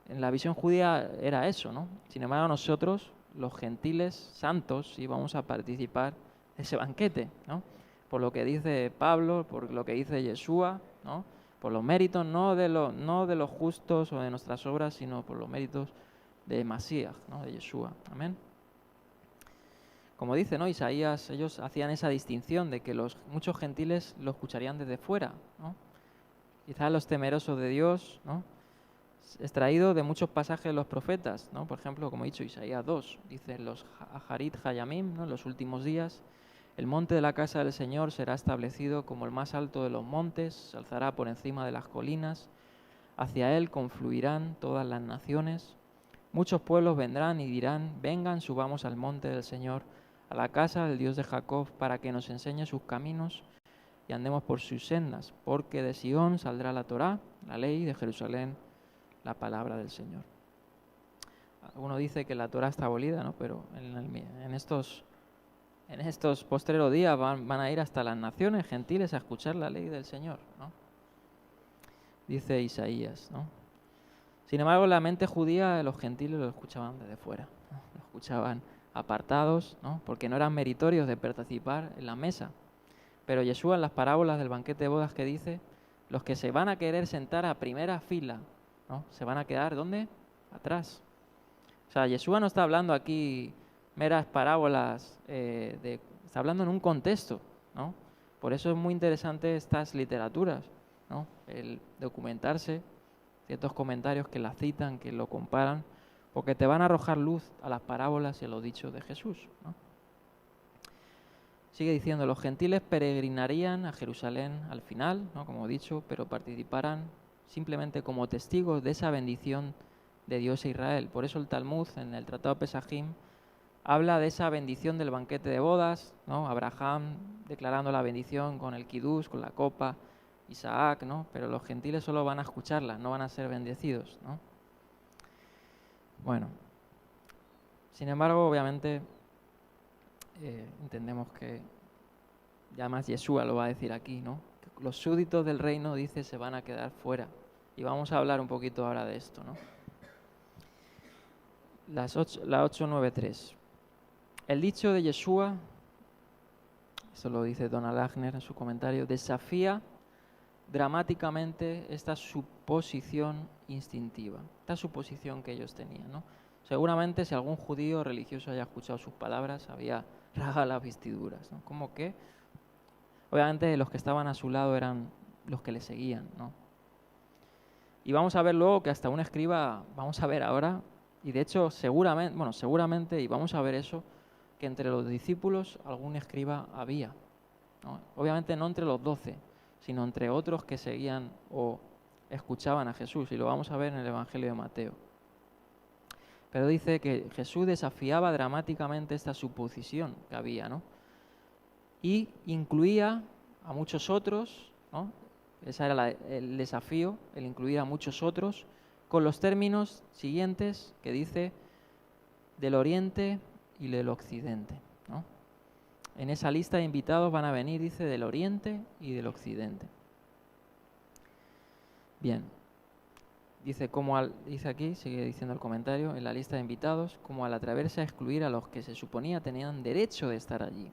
En la visión judía era eso, ¿no? Sin embargo, nosotros, los gentiles santos, íbamos a participar de ese banquete, ¿no? Por lo que dice Pablo, por lo que dice Yeshua, ¿no?, por los méritos no de los justos o de nuestras obras, sino por los méritos de Masías, ¿no? De Yeshua. Amén. Como dice, ¿no? Isaías, ellos hacían esa distinción de que muchos gentiles lo escucharían desde fuera, ¿no? Quizás los temerosos de Dios, ¿no? Extraído de muchos pasajes de los profetas, ¿no? Por ejemplo, como he dicho, Isaías 2, dice los Aharit Hayamim, ¿no? En los últimos días, el monte de la casa del Señor será establecido como el más alto de los montes, se alzará por encima de las colinas, hacia él confluirán todas las naciones, muchos pueblos vendrán y dirán, vengan, subamos al monte del Señor, a la casa del Dios de Jacob, para que nos enseñe sus caminos y andemos por sus sendas, porque de Sion saldrá la Torá, la ley, de Jerusalén la palabra del Señor. Uno dice que la Torá está abolida, ¿no? Pero en estos postreros días van a ir hasta las naciones gentiles a escuchar la ley del Señor, ¿no? Dice Isaías, ¿no? Sin embargo, la mente judía, los gentiles lo escuchaban desde fuera, ¿no? Lo escuchaban apartados, ¿no? Porque no eran meritorios de participar en la mesa. Pero Yeshua en las parábolas del banquete de bodas que dice, los que se van a querer sentar a primera fila, ¿no? Se van a quedar, ¿dónde? Atrás. O sea, Yeshua no está hablando aquí meras parábolas, está hablando en un contexto, ¿no? Por eso es muy interesante estas literaturas, ¿no? El documentarse, ciertos comentarios que la citan, que lo comparan, porque te van a arrojar luz a las parábolas y a los dichos de Jesús, ¿no? Sigue diciendo, los gentiles peregrinarían a Jerusalén al final, ¿no? Como he dicho, pero participarán simplemente como testigos de esa bendición de Dios a Israel. Por eso el Talmud, en el Tratado Pesajim, habla de esa bendición del banquete de bodas, ¿no? Abraham declarando la bendición con el kiddush, con la copa, Isaac, ¿no? Pero los gentiles solo van a escucharla, no van a ser bendecidos, ¿no? Bueno, sin embargo, obviamente, entendemos que, ya más Yeshua lo va a decir aquí, ¿no? Que los súbditos del reino, dice, se van a quedar fuera. Y vamos a hablar un poquito ahora de esto, ¿no? La 893. El dicho de Yeshua, eso lo dice Donald Agner en su comentario, desafía dramáticamente esta suposición instintiva, esta suposición que ellos tenían, ¿no? Seguramente si algún judío religioso haya escuchado sus palabras, había rasgado las vestiduras, ¿no? Como que, obviamente, los que estaban a su lado eran los que le seguían, ¿no? Y vamos a ver luego que hasta un escriba, vamos a ver ahora, y de hecho seguramente, y vamos a ver eso, que entre los discípulos algún escriba había, ¿no? Obviamente no entre los 12, sino entre otros que seguían o escuchaban a Jesús, y lo vamos a ver en el Evangelio de Mateo. Pero dice que Jesús desafiaba dramáticamente esta suposición que había, ¿no? Y incluía a muchos otros, ¿no? Ese era el desafío, el incluir a muchos otros, con los términos siguientes que dice del oriente y del occidente, ¿no? En esa lista de invitados van a venir, dice, del oriente y del occidente. Bien. Dice aquí, sigue diciendo el comentario, en la lista de invitados, como al atreverse a excluir a los que se suponía tenían derecho de estar allí.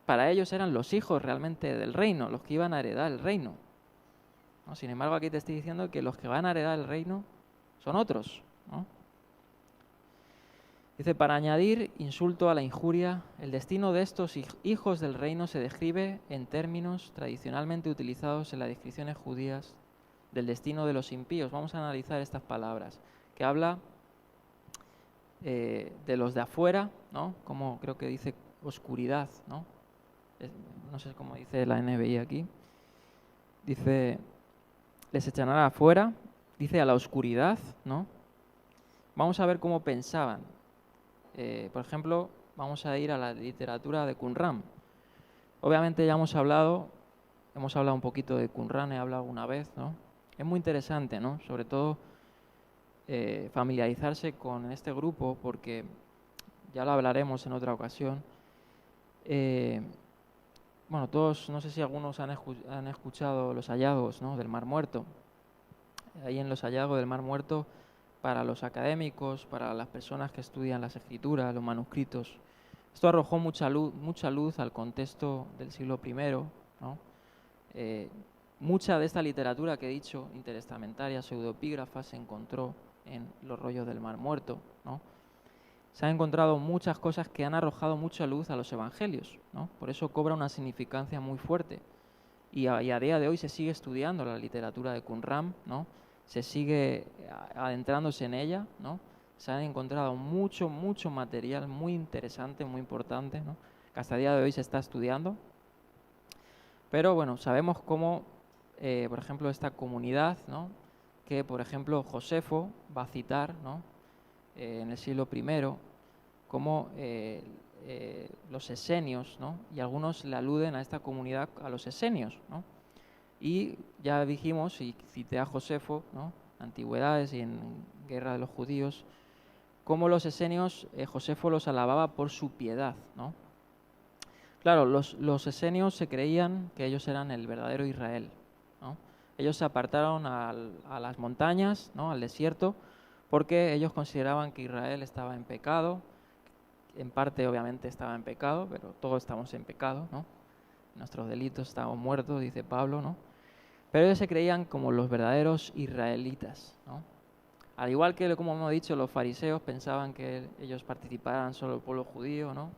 Para ellos eran los hijos realmente del reino, los que iban a heredar el reino, ¿no? Sin embargo, aquí te estoy diciendo que los que van a heredar el reino son otros, ¿no? Dice, para añadir insulto a la injuria, el destino de estos hijos del reino se describe en términos tradicionalmente utilizados en las descripciones judías del destino de los impíos. Vamos a analizar estas palabras, que habla de los de afuera, ¿no? Como creo que dice oscuridad, ¿no? No sé cómo dice la NBI aquí. Dice, les echarán afuera, dice a la oscuridad, ¿no? Vamos a ver cómo pensaban. Por ejemplo, vamos a ir a la literatura de Qumran. Obviamente ya hemos hablado un poquito de Qumran, he hablado una vez, ¿no? Es muy interesante, ¿no? Sobre todo familiarizarse con este grupo, porque ya lo hablaremos en otra ocasión. Bueno, todos, no sé si algunos han escuchado los hallazgos, ¿no? Del Mar Muerto. Ahí en los hallazgos del Mar Muerto, para los académicos, para las personas que estudian las escrituras, los manuscritos, esto arrojó mucha luz al contexto del siglo I, ¿no? Mucha de esta literatura que he dicho, intertestamentaria, pseudoepígrafa, se encontró en los rollos del Mar Muerto, ¿no? Se han encontrado muchas cosas que han arrojado mucha luz a los evangelios, ¿no? Por eso cobra una significancia muy fuerte. Y a día de hoy se sigue estudiando la literatura de Qumran, ¿no? Se sigue adentrándose en ella, ¿no? Se han encontrado mucho material muy interesante, muy importante, ¿no? Que hasta el día de hoy se está estudiando. Pero bueno, sabemos cómo, por ejemplo, esta comunidad, ¿no? Que, por ejemplo, Josefo va a citar, ¿no? En el siglo I, cómo los esenios, ¿no? Y algunos le aluden a esta comunidad, a los esenios, ¿no? Y ya dijimos, y cité a Josefo, ¿no? Antigüedades y en Guerra de los Judíos, cómo los esenios, Josefo los alababa por su piedad, ¿no? Claro, los esenios se creían que ellos eran el verdadero Israel, ¿no? Ellos se apartaron a las montañas, ¿no? Al desierto, porque ellos consideraban que Israel estaba en pecado. En parte, obviamente, estaba en pecado, pero todos estamos en pecado, ¿no? Nuestros delitos estamos muertos, dice Pablo, ¿no? Pero ellos se creían como los verdaderos israelitas, ¿no? Al igual que, como hemos dicho, los fariseos pensaban que ellos participaran solo el pueblo judío, ¿no?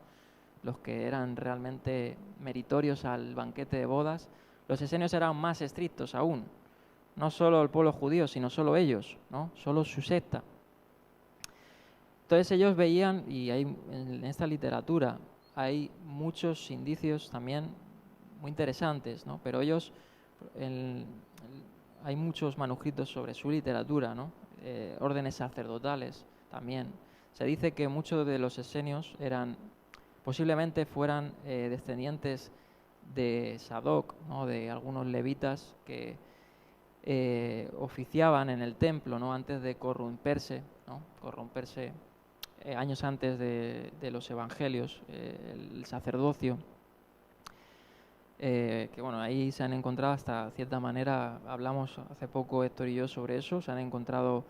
Los que eran realmente meritorios al banquete de bodas. Los esenios eran más estrictos aún. No solo el pueblo judío, sino solo ellos, ¿no? Solo su secta. Entonces ellos veían, y hay, en esta literatura hay muchos indicios también muy interesantes, ¿no? Pero ellos, hay muchos manuscritos sobre su literatura, ¿no? Órdenes sacerdotales también. Se dice que muchos de los esenios posiblemente fueran descendientes de Sadoc, ¿no? De algunos levitas que oficiaban en el templo, ¿no? Antes de corromperse, ¿no? Años antes de los evangelios, el sacerdocio, que bueno, ahí se han encontrado hasta cierta manera, hablamos hace poco Héctor y yo sobre eso, se han encontrado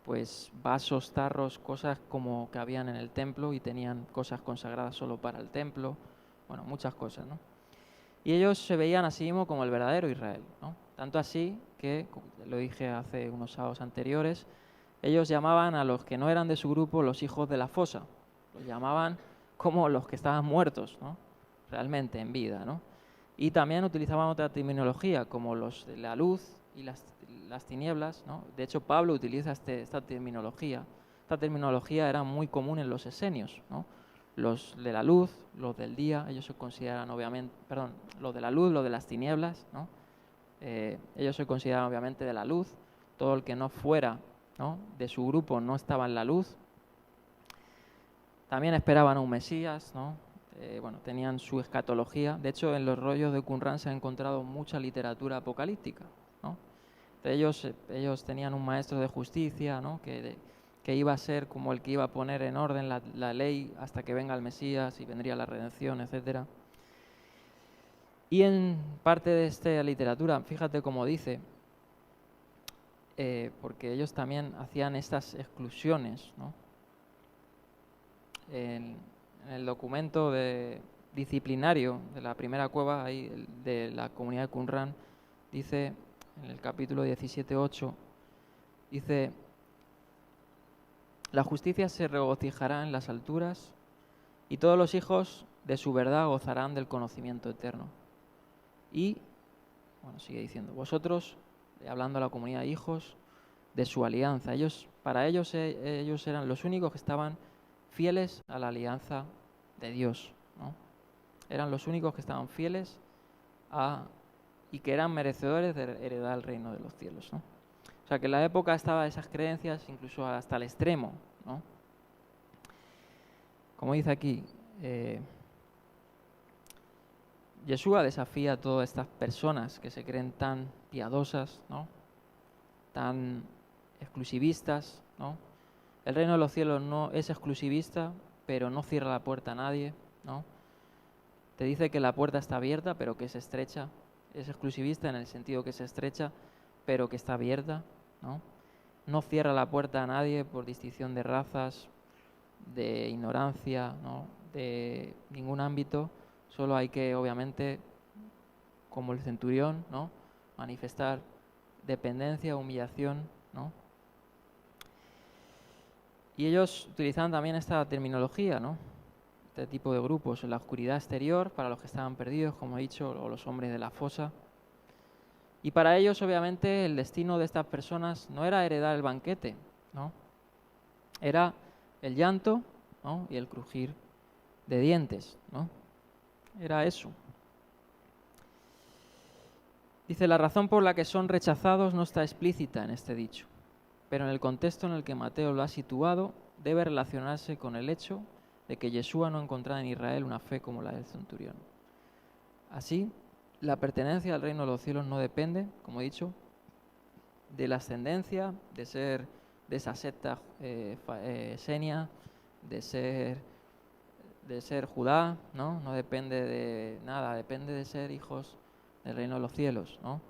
pues vasos, tarros, cosas como que habían en el templo y tenían cosas consagradas solo para el templo, bueno, muchas cosas, ¿no? Y ellos se veían a sí mismos como el verdadero Israel, ¿no? Tanto así que, lo dije hace unos sábados anteriores, ellos llamaban a los que no eran de su grupo los hijos de la fosa. Los llamaban como los que estaban muertos, ¿no? Realmente en vida, ¿no? Y también utilizaban otra terminología, como los de la luz y las tinieblas, ¿no? De hecho, Pablo utiliza esta terminología. Esta terminología era muy común en los esenios, ¿no? Los de la luz, los del día, ellos se consideran obviamente, perdón, los de la luz, los de las tinieblas, ¿no? Ellos se consideran obviamente de la luz. Todo el que no fuera, ¿no? De su grupo no estaba en la luz. También esperaban a un Mesías, ¿no? Bueno, tenían su escatología. De hecho, en los rollos de Qumran se ha encontrado mucha literatura apocalíptica, ¿no? Ellos tenían un maestro de justicia, ¿no? Que iba a ser como el que iba a poner en orden la ley hasta que venga el Mesías y vendría la redención, etcétera. Y en parte de esta literatura, fíjate cómo dice, porque ellos también hacían estas exclusiones, ¿no? En el documento disciplinario de la primera cueva ahí, de la comunidad de Qumran, dice en el capítulo 17:8, dice: la justicia se regocijará en las alturas y todos los hijos de su verdad gozarán del conocimiento eterno. Y, bueno, sigue diciendo, vosotros, hablando a la comunidad de hijos, de su alianza. Para ellos eran los únicos que estaban fieles a la alianza de Dios, ¿no? Eran los únicos que estaban fieles y que eran merecedores de heredar el reino de los cielos, ¿no? O sea, que en la época estaba esas creencias incluso hasta el extremo, ¿no? Como dice aquí, Yeshua desafía a todas estas personas que se creen tan piadosas, ¿no? Tan exclusivistas, ¿no? El reino de los cielos no es exclusivista, pero no cierra la puerta a nadie, ¿no? Te dice que la puerta está abierta, pero que es estrecha. Es exclusivista en el sentido que es estrecha, pero que está abierta, ¿no? No cierra la puerta a nadie por distinción de razas, de ignorancia, ¿no? De ningún ámbito. Solo hay que, obviamente, como el centurión, ¿no? Manifestar dependencia, humillación, ¿no? Y ellos utilizaban también esta terminología, ¿no? Este tipo de grupos, la oscuridad exterior para los que estaban perdidos, como he dicho, o los hombres de la fosa. Y para ellos, obviamente, el destino de estas personas no era heredar el banquete, ¿no? Era el llanto, ¿no? Y el crujir de dientes, ¿no? Era eso. Dice, la razón por la que son rechazados no está explícita en este dicho, pero en el contexto en el que Mateo lo ha situado, debe relacionarse con el hecho de que Yeshua no encontraba en Israel una fe como la del centurión. Así, la pertenencia al reino de los cielos no depende, como he dicho, de la ascendencia, de ser de esa secta senia, de ser Judá, ¿no? No depende de nada, depende de ser hijos del reino de los cielos, ¿no?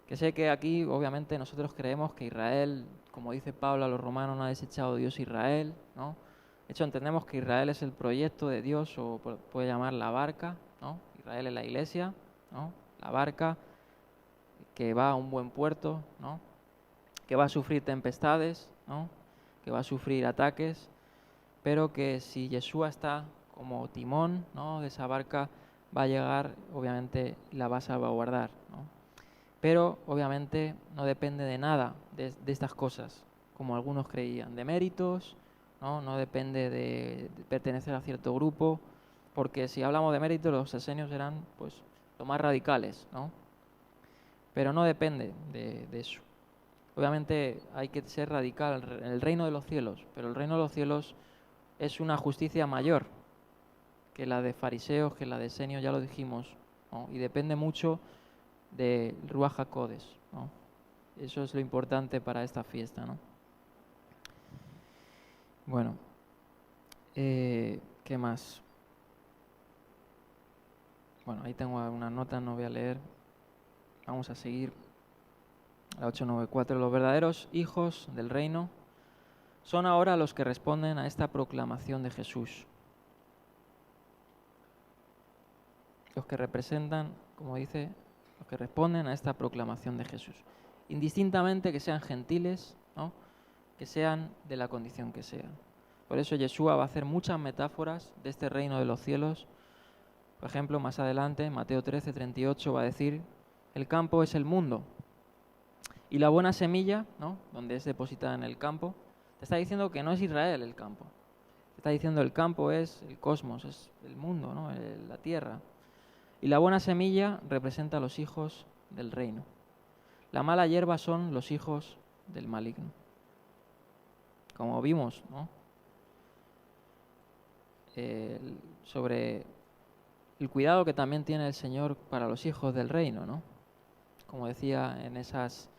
Que sé que aquí, obviamente, nosotros creemos que Israel, como dice Pablo a los romanos, no ha desechado Dios Israel, ¿no? De hecho, entendemos que Israel es el proyecto de Dios, o puede llamar la barca, ¿no? Israel es la iglesia, ¿no? La barca que va a un buen puerto, ¿no? Que va a sufrir tempestades, ¿no? Que va a sufrir ataques, pero que si Yeshua está como timón, ¿no? De esa barca, va a llegar, obviamente, la va a salvaguardar, ¿no? Pero obviamente no depende de nada de estas cosas, como algunos creían, de méritos, no depende de pertenecer a cierto grupo, porque si hablamos de méritos, los esenios eran pues los más radicales, ¿no? Pero no depende de eso. Obviamente hay que ser radical en el reino de los cielos, pero el reino de los cielos es una justicia mayor que la de fariseos, que la de esenios, ya lo dijimos, ¿no? Y depende mucho de Ruach HaKodesh, ¿no? Eso es lo importante para esta fiesta, ¿no? Bueno, ¿qué más? Bueno, ahí tengo algunas notas, no voy a leer. Vamos a seguir. La 894. Los verdaderos hijos del reino son ahora los que responden a esta proclamación de Jesús. Los que representan, como dice, los que responden a esta proclamación de Jesús. Indistintamente que sean gentiles, ¿no? Que sean de la condición que sean. Por eso Yeshua va a hacer muchas metáforas de este reino de los cielos. Por ejemplo, más adelante, Mateo 13:38 va a decir, el campo es el mundo. Y la buena semilla, ¿no? Donde es depositada en el campo, te está diciendo que no es Israel el campo. Te está diciendo el campo es el cosmos, es el mundo, ¿no? La tierra. Y la buena semilla representa a los hijos del reino. La mala hierba son los hijos del maligno. Como vimos, ¿no? Sobre el cuidado que también tiene el Señor para los hijos del reino, ¿no? Como decía en esas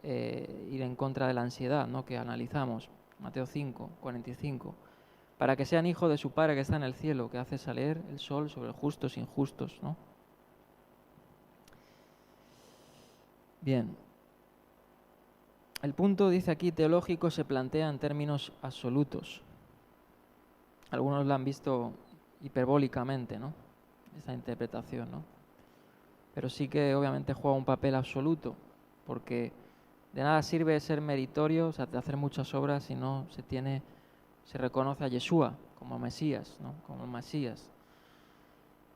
ir en contra de la ansiedad, ¿no? Que analizamos, Mateo 5:45, para que sean hijos de su Padre que está en el cielo, que hace salir el sol sobre justos e injustos, ¿no? Bien. El punto, dice aquí, teológico se plantea en términos absolutos. Algunos lo han visto hiperbólicamente, ¿no? Esa interpretación, ¿no? Pero sí que obviamente juega un papel absoluto, porque de nada sirve ser meritorio, o sea, de hacer muchas obras si no se reconoce a Yeshua como Mesías, ¿no? Como el Mesías.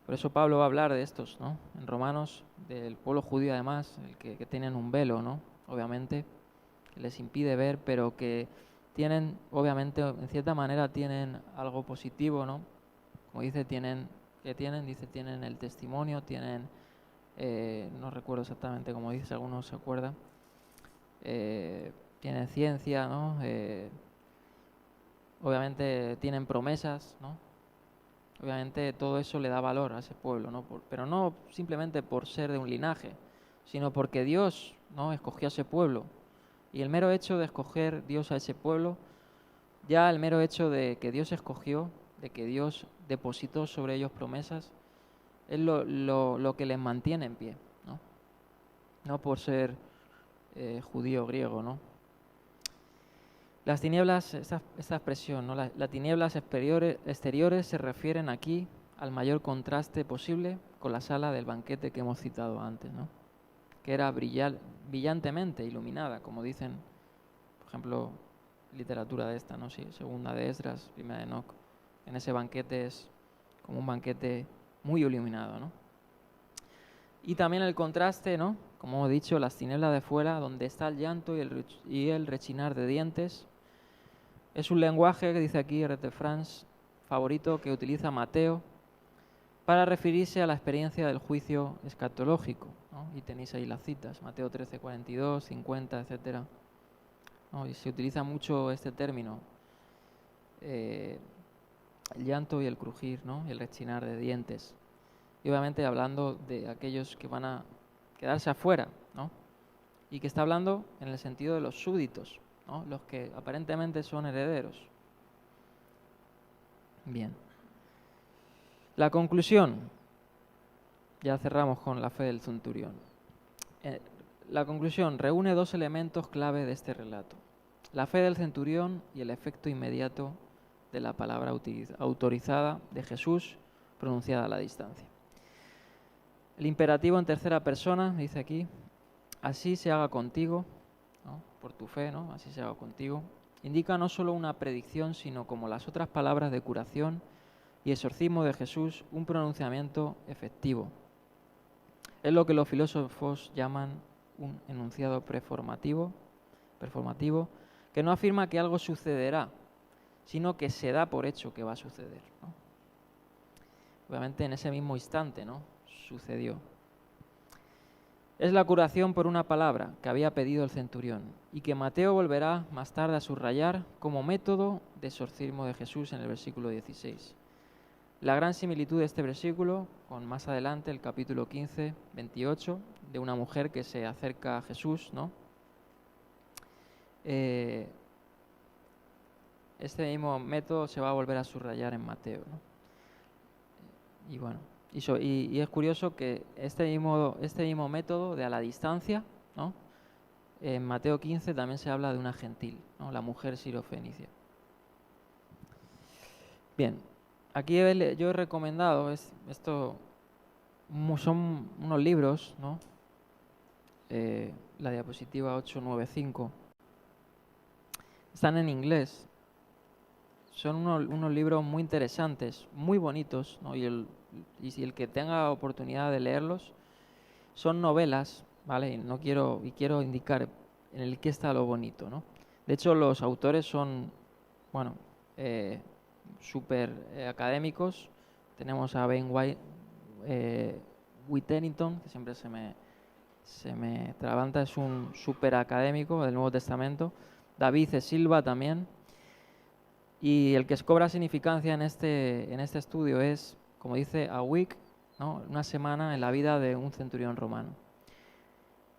Por eso Pablo va a hablar de estos, ¿no? En Romanos, del pueblo judío además, el que tienen un velo, ¿no? Obviamente, que les impide ver, pero que tienen, obviamente, en cierta manera tienen algo positivo, ¿no? Como dice, tienen el testimonio, tienen, no recuerdo exactamente cómo dice, algunos se acuerdan, tienen ciencia, ¿no? Obviamente tienen promesas, ¿no? Obviamente todo eso le da valor a ese pueblo, ¿no? Pero no simplemente por ser de un linaje, sino porque Dios, ¿no? Escogió a ese pueblo. Y el mero hecho de escoger Dios a ese pueblo, ya el mero hecho de que Dios escogió, de que Dios depositó sobre ellos promesas, es lo que les mantiene en pie, ¿no? No por ser judío o griego, ¿no? Las tinieblas, esta expresión, ¿no? Las tinieblas exteriores se refieren aquí al mayor contraste posible con la sala del banquete que hemos citado antes, ¿no? Que era brillantemente iluminada, como dicen, por ejemplo, literatura de esta, ¿no? Sí, segunda de Esdras, primera de Enoc. En ese banquete es como un banquete muy iluminado, ¿no? Y también el contraste, ¿no? Como he dicho, las tinieblas de fuera, donde está el llanto y el rechinar de dientes. Es un lenguaje que dice aquí R.T. France, favorito, que utiliza Mateo para referirse a la experiencia del juicio escatológico, ¿no? Y tenéis ahí las citas, Mateo 13, 42, 50, etc. ¿No? Y se utiliza mucho este término, el llanto y el crujir, ¿no? Y el rechinar de dientes. Y obviamente hablando de aquellos que van a quedarse afuera, ¿no? Y que está hablando en el sentido de los súbditos, ¿no? Los que aparentemente son herederos. Bien. La conclusión. Ya cerramos con la fe del centurión. La conclusión reúne dos elementos clave de este relato. La fe del centurión y el efecto inmediato de la palabra autorizada de Jesús pronunciada a la distancia. El imperativo en tercera persona, dice aquí, así se haga contigo, ¿no? Por tu fe, ¿no? Así se haga contigo, indica no solo una predicción, sino como las otras palabras de curación y exorcismo de Jesús, un pronunciamiento efectivo. Es lo que los filósofos llaman un enunciado performativo, que no afirma que algo sucederá, sino que se da por hecho que va a suceder, ¿no? Obviamente en ese mismo instante, ¿no? Sucedió. Es la curación por una palabra que había pedido el centurión y que Mateo volverá más tarde a subrayar como método de exorcismo de Jesús en el versículo 16. La gran similitud de este versículo con más adelante el capítulo 15, 28, de una mujer que se acerca a Jesús, ¿no? Este mismo método se va a volver a subrayar en Mateo, ¿no? Y bueno, y es curioso que este mismo método de a la distancia, ¿no? En Mateo 15 también se habla de una gentil, ¿no? La mujer sirofenicia. Bien, aquí yo he recomendado, son unos libros, ¿no? La diapositiva 895. Están en inglés. Son unos libros muy interesantes, muy bonitos, ¿no? Y si el que tenga oportunidad de leerlos, son novelas, ¿vale? Quiero indicar en el qué está lo bonito, ¿no? De hecho, los autores son, bueno, súper académicos. Tenemos a Ben Witherington, que siempre se me trabanta, es un súper académico del Nuevo Testamento. David E. Silva también. Y el que cobra significancia en este estudio es, como dice, a week, ¿no? Una semana en la vida de un centurión romano,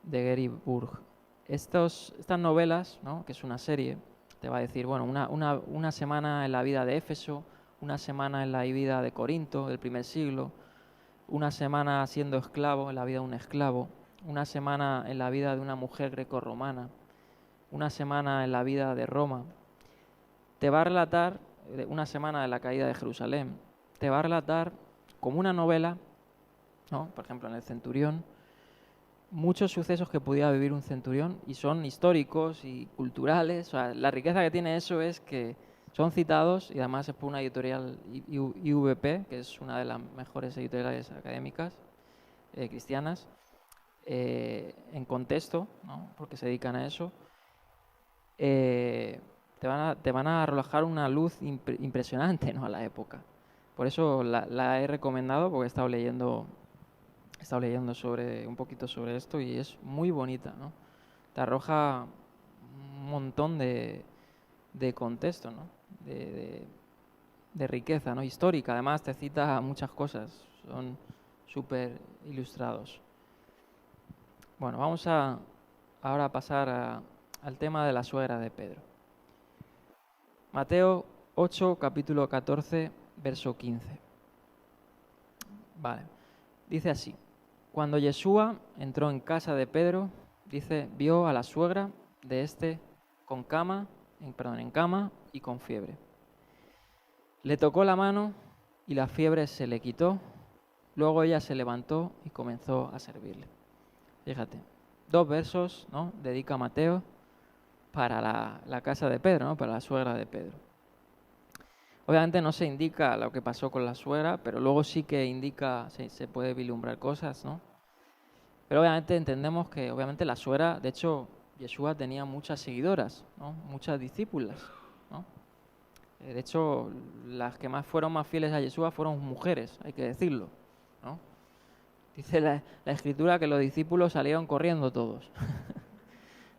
de Gary Burg. Estas novelas, ¿no? Que es una serie, te va a decir, bueno, una semana en la vida de Éfeso, una semana en la vida de Corinto, del primer siglo, una semana siendo esclavo, en la vida de un esclavo, una semana en la vida de una mujer grecorromana, una semana en la vida de Roma. Te va a relatar una semana de la caída de Jerusalén. Te va a relatar como una novela, ¿no? Por ejemplo, en el centurión, muchos sucesos que podía vivir un centurión y son históricos y culturales. O sea, la riqueza que tiene eso es que son citados y además es por una editorial IVP, que es una de las mejores editoriales académicas cristianas, en contexto, ¿no? Porque se dedican a eso. Te van a arrojar una luz impresionante, ¿no? A la época. Por eso la he recomendado, porque he estado leyendo un poquito sobre esto y es muy bonita, ¿no? Te arroja un montón de contexto, ¿no? De riqueza, ¿no? Histórica. Además te cita muchas cosas. Son súper ilustrados. Bueno, vamos ahora a pasar al tema de la suegra de Pedro. Mateo 8, capítulo 14, verso 15. Vale. Dice así. Cuando Yeshua entró en casa de Pedro, dice, vio a la suegra de este en cama y con fiebre. Le tocó la mano y la fiebre se le quitó. Luego ella se levantó y comenzó a servirle. Fíjate, 2 versos, ¿no? Dedica Mateo para la casa de Pedro, ¿no? Para la suegra de Pedro. Obviamente no se indica lo que pasó con la suegra, pero luego sí que indica, se puede vislumbrar cosas, ¿no? Pero obviamente entendemos que obviamente la suegra, de hecho, Yeshua tenía muchas seguidoras, ¿no? Muchas discípulas, ¿no? De hecho, las que fueron más fieles a Yeshua fueron mujeres, hay que decirlo, ¿no? Dice la Escritura que los discípulos salieron corriendo todos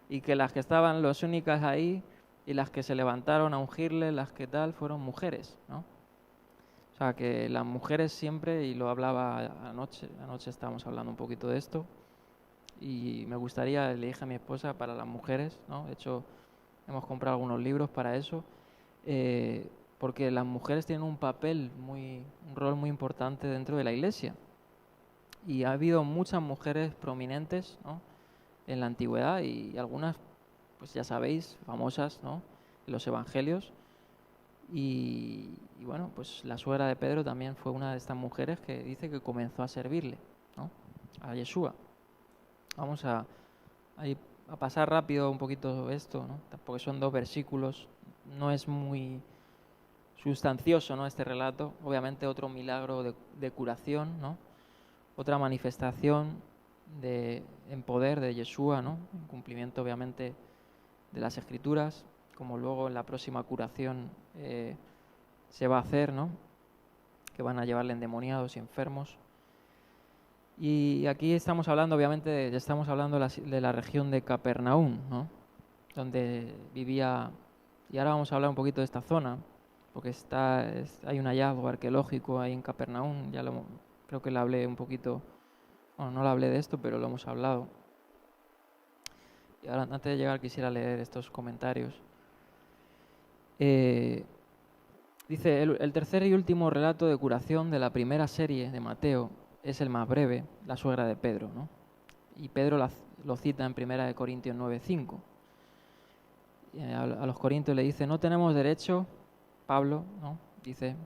y que las que estaban las únicas ahí y las que se levantaron a ungirle, las que tal, fueron mujeres, ¿no? O sea, que las mujeres siempre, y lo hablaba anoche estábamos hablando un poquito de esto, y me gustaría, le dije a mi esposa, para las mujeres, ¿no? De hecho, hemos comprado algunos libros para eso, porque las mujeres tienen un rol muy importante dentro de la Iglesia. Y ha habido muchas mujeres prominentes, ¿no? En la antigüedad, y algunas, pues ya sabéis, famosas, ¿no? En los evangelios. Y bueno, pues la suegra de Pedro también fue una de estas mujeres que dice que comenzó a servirle, ¿no? A Yeshua. Vamos a pasar rápido un poquito esto, ¿no? Porque son 2 versículos, no es muy sustancioso, ¿no? Este relato. Obviamente otro milagro de curación, ¿no? Otra manifestación en poder de Yeshua, ¿no? En cumplimiento obviamente de las Escrituras, como luego en la próxima curación se va a hacer, ¿no? Que van a llevarle endemoniados y enfermos. Y aquí estamos hablando, obviamente, estamos hablando de la región de Capernaum, ¿no? Donde vivía, y ahora vamos a hablar un poquito de esta zona, porque hay un hallazgo arqueológico ahí en Capernaum, creo que le hablé un poquito, bueno, no le hablé de esto, pero lo hemos hablado. Y ahora, antes de llegar, quisiera leer estos comentarios. Dice, el tercer y último relato de curación de la primera serie de Mateo es el más breve, la suegra de Pedro, ¿no? Y Pedro lo cita en 1 Corintios 9:5. A los corintios le dice, no tenemos derecho, Pablo, ¿no? Dice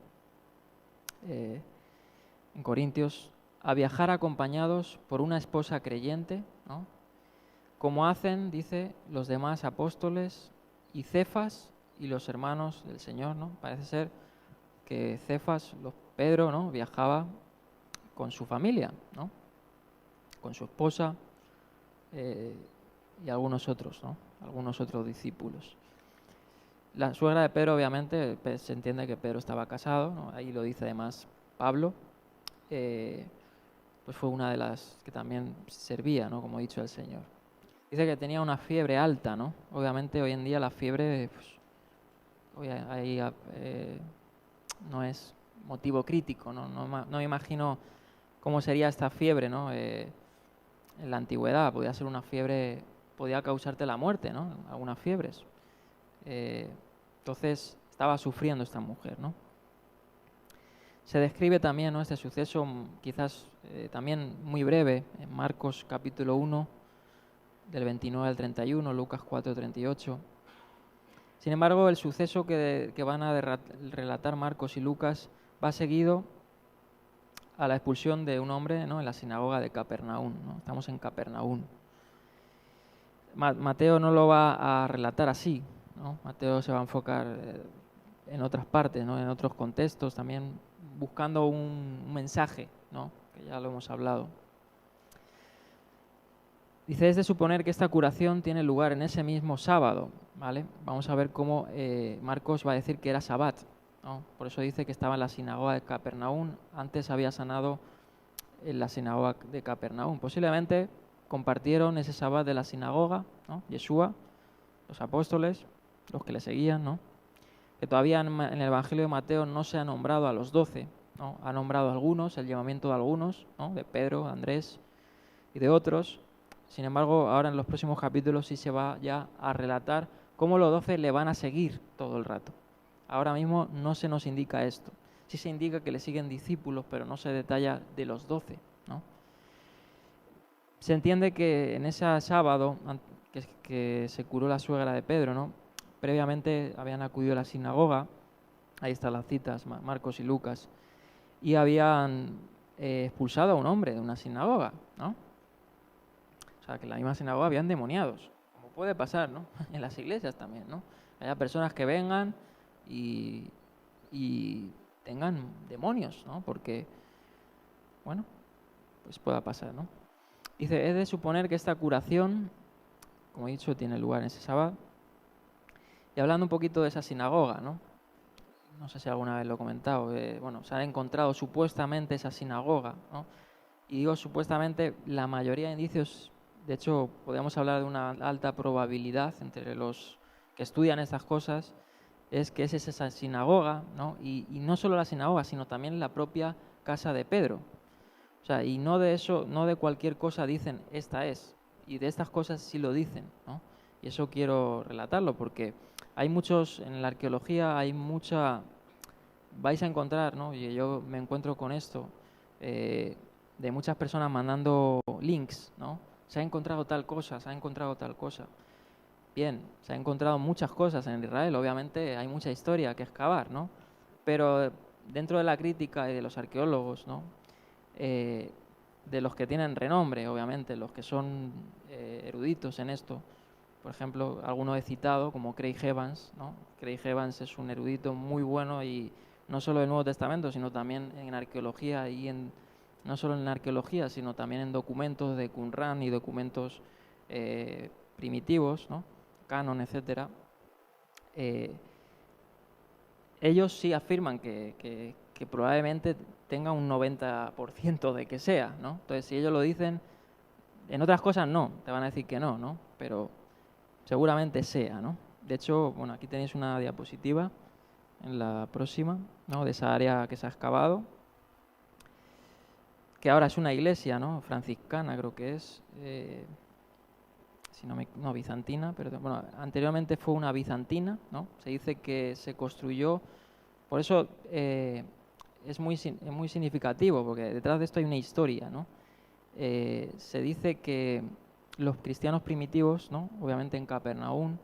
en Corintios, a viajar acompañados por una esposa creyente, ¿no? Como hacen, dice, los demás apóstoles y Cefas y los hermanos del Señor, ¿no? Parece ser que Cefas, Pedro, ¿no? Viajaba con su familia, ¿no? Con su esposa y algunos otros, ¿no? Algunos otros discípulos. La suegra de Pedro, obviamente, se entiende que Pedro estaba casado, ¿no? Ahí lo dice además Pablo, pues fue una de las que también servía, ¿no? Como ha dicho el Señor. Dice que tenía una fiebre alta, ¿no? Obviamente hoy en día la fiebre pues, no es motivo crítico, ¿no? No me imagino cómo sería esta fiebre, ¿no? En la antigüedad podía ser una fiebre, podía causarte la muerte, ¿no? Algunas fiebres. Entonces estaba sufriendo esta mujer, ¿no? Se describe también, ¿no? Este suceso quizás también muy breve en Marcos capítulo 1, del 29 al 31, Lucas 4, 38. Sin embargo, el suceso que van a relatar Marcos y Lucas va seguido a la expulsión de un hombre, ¿no? En la sinagoga de Capernaum, ¿no? Estamos en Capernaum. Mateo no lo va a relatar así, ¿no? Mateo se va a enfocar en otras partes, ¿no? En otros contextos, también buscando un mensaje, ¿no? Que ya lo hemos hablado. Dice, es de suponer que esta curación tiene lugar en ese mismo sábado, ¿vale? Vamos a ver cómo Marcos va a decir que era Sabbat, ¿no? Por eso dice que estaba en la sinagoga de Capernaum, antes había sanado en la sinagoga de Capernaum. Posiblemente compartieron ese Sabbat de la sinagoga, ¿no? Yeshua, los apóstoles, los que le seguían, ¿no? Que todavía en el Evangelio de Mateo no se ha nombrado a los 12, ¿no? Ha nombrado a algunos, el llamamiento de algunos, ¿no? De Pedro, Andrés y de otros. Sin embargo, ahora en los próximos capítulos sí se va ya a relatar cómo los 12 le van a seguir todo el rato. Ahora mismo no se nos indica esto. Sí se indica que le siguen discípulos, pero no se detalla de los 12, ¿no? Se entiende que en ese sábado que se curó la suegra de Pedro, ¿no? Previamente habían acudido a la sinagoga, ahí están las citas, Marcos y Lucas, y habían expulsado a un hombre de una sinagoga, ¿no? O sea, que en la misma sinagoga había endemoniados, como puede pasar, ¿no? En las iglesias también, ¿no? Haya personas que vengan y tengan demonios, ¿no? Porque, bueno, pues pueda pasar, ¿no? Dice, es de suponer que esta curación, como he dicho, tiene lugar en ese sábado. Y hablando un poquito de esa sinagoga, ¿no? No sé si alguna vez lo he comentado. Bueno, se ha encontrado supuestamente esa sinagoga, ¿no? Y digo supuestamente, la mayoría de indicios, de hecho, podemos hablar de una alta probabilidad entre los que estudian estas cosas, es que es esa sinagoga, ¿no? Y no solo la sinagoga, sino también la propia casa de Pedro. O sea, y no de eso, no de cualquier cosa dicen, esta es. Y de estas cosas sí lo dicen, ¿no? Y eso quiero relatarlo porque hay muchos, en la arqueología hay mucha, vais a encontrar, ¿no? Y yo me encuentro con esto, de muchas personas mandando links, ¿no? Se ha encontrado tal cosa, se ha encontrado tal cosa. Bien, se ha encontrado muchas cosas en Israel, obviamente hay mucha historia que excavar, ¿no? Pero dentro de la crítica y de los arqueólogos, ¿no? De los que tienen renombre, obviamente, los que son eruditos en esto. Por ejemplo, algunos he citado, como Craig Evans, ¿no? Craig Evans es un erudito muy bueno y no solo del Nuevo Testamento, sino también en arqueología y no solo en arqueología, sino también en documentos de Qumran y documentos primitivos, ¿no? Canon, etcétera. Ellos sí afirman que probablemente tenga un 90% de que sea, ¿no? Entonces, si ellos lo dicen, en otras cosas no, te van a decir que no, ¿no? Pero seguramente sea, ¿no? De hecho, bueno, aquí tenéis una diapositiva en la próxima, ¿no? De esa área que se ha excavado, que ahora es una iglesia, ¿no? Franciscana creo que es, si no, bizantina, pero bueno, anteriormente fue una bizantina, ¿no? Se dice que se construyó, por eso es muy significativo, porque detrás de esto hay una historia, ¿no? Se dice que los cristianos primitivos, ¿no? Obviamente en Capernaum,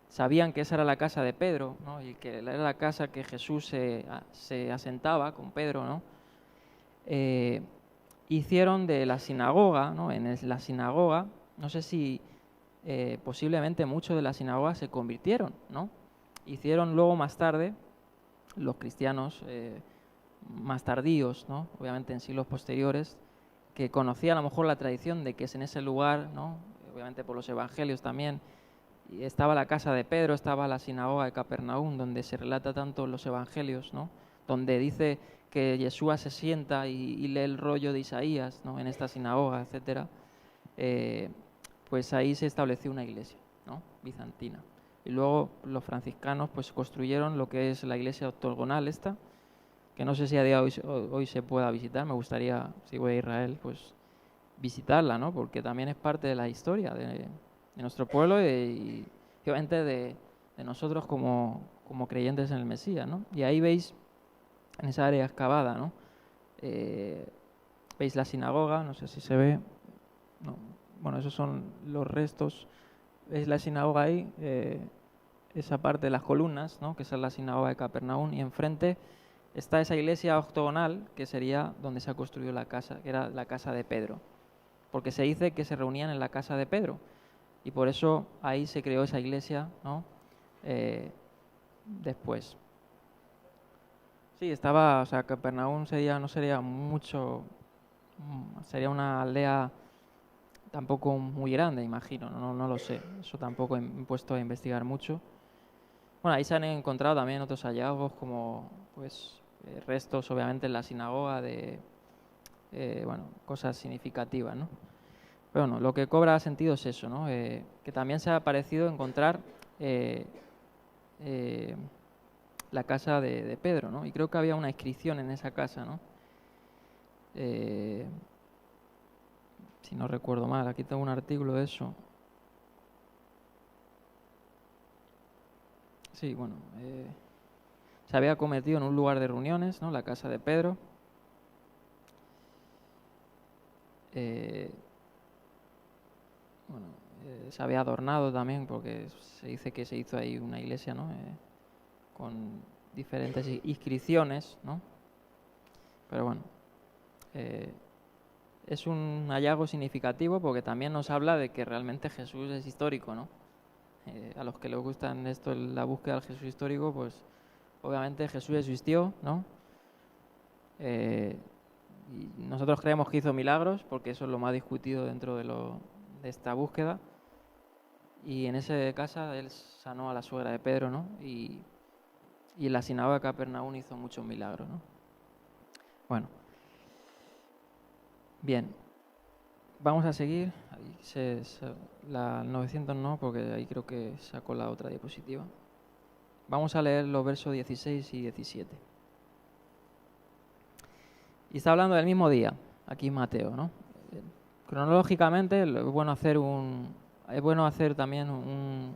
sabían que esa era la casa de Pedro, ¿no? Y que era la casa que Jesús se asentaba con Pedro, ¿no? Hicieron de la sinagoga, ¿no? La sinagoga, no sé si posiblemente muchos de la sinagoga se convirtieron, ¿no? Hicieron luego más tarde, los cristianos más tardíos, ¿no? Obviamente en siglos posteriores, que conocían a lo mejor la tradición de que es en ese lugar, ¿no? Obviamente por los evangelios también, y estaba la casa de Pedro, estaba la sinagoga de Capernaum, donde se relata tanto los evangelios, ¿no? Donde dice que Yeshua se sienta y lee el rollo de Isaías, ¿no? En esta sinagoga, etcétera. Pues ahí se estableció una iglesia, ¿no? Bizantina. Y luego los franciscanos pues construyeron lo que es la iglesia octogonal esta, que no sé si a día de hoy se pueda visitar. Me gustaría, si voy a Israel, pues visitarla, ¿no? Porque también es parte de la historia de nuestro pueblo y obviamente de nosotros como creyentes en el Mesías, ¿no? Y ahí veis, en esa área excavada, ¿no? Veis la sinagoga, no sé si se ve. No. Bueno, esos son los restos. ¿Veis la sinagoga ahí? Esa parte de las columnas, ¿no? Que esa es la sinagoga de Capernaum. Y enfrente está esa iglesia octogonal, que sería donde se ha construido la casa, que era la casa de Pedro. Porque se dice que se reunían en la casa de Pedro. Y por eso ahí se creó esa iglesia, ¿no? Después. Sí, estaba, o sea, Capernaum no sería mucho, sería una aldea tampoco muy grande, imagino, no lo sé. Eso tampoco he puesto a investigar mucho. Bueno, ahí se han encontrado también otros hallazgos como, pues, restos, obviamente, en la sinagoga de, bueno, cosas significativas, ¿no? Pero bueno, lo que cobra sentido es eso, ¿no? Que también se ha parecido encontrar la casa de Pedro, ¿no? Y creo que había una inscripción en esa casa, ¿no? Si no recuerdo mal, aquí tengo un artículo de eso. Sí, bueno, se había cometido en un lugar de reuniones, ¿no? La casa de Pedro. Bueno, se había adornado también porque se dice que se hizo ahí una iglesia, ¿no? Con diferentes inscripciones, ¿no? Pero bueno, es un hallazgo significativo porque también nos habla de que realmente Jesús es histórico, ¿no? A los que les gustan esto, la búsqueda del Jesús histórico, pues obviamente Jesús existió, ¿no? Y nosotros creemos que hizo milagros, porque eso es lo más discutido dentro de esta búsqueda. Y en esa casa él sanó a la suegra de Pedro, ¿no? Y en la sinagoga de Capernaum hizo muchos milagros, ¿no? Bueno, bien, vamos a seguir. Ahí la 900 no, porque ahí creo que sacó la otra diapositiva. Vamos a leer los versos 16 y 17. Y está hablando del mismo día, aquí Mateo, ¿no? Cronológicamente es bueno hacer también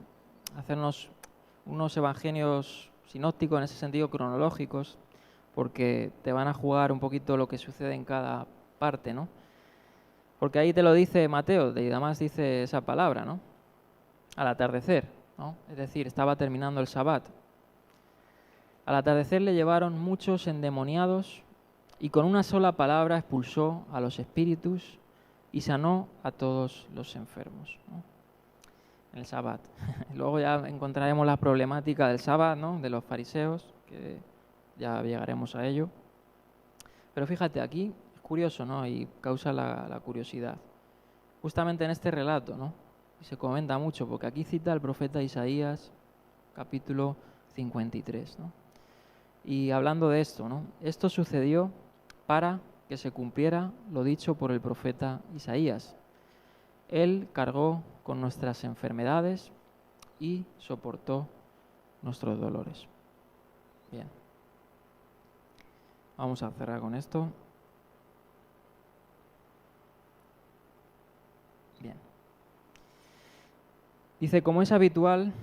hacernos unos evangelios sinópticos, en ese sentido cronológicos, porque te van a jugar un poquito lo que sucede en cada parte, ¿no? Porque ahí te lo dice Mateo, y además dice esa palabra, ¿no? Al atardecer, ¿no? Es decir, estaba terminando el Sabbat. Al atardecer le llevaron muchos endemoniados y con una sola palabra expulsó a los espíritus y sanó a todos los enfermos, ¿no? En el Sabbat. Luego ya encontraremos la problemática del Sabbat, ¿no? De los fariseos, que ya llegaremos a ello. Pero fíjate, aquí es curioso, ¿no? Y causa la curiosidad. Justamente en este relato, ¿no? Y se comenta mucho, porque aquí cita el profeta Isaías, capítulo 53, ¿no? Y hablando de esto, ¿no? Esto sucedió para que se cumpliera lo dicho por el profeta Isaías. Él cargó con nuestras enfermedades y soportó nuestros dolores. Bien. Vamos a cerrar con esto. Bien. Dice, como es habitual,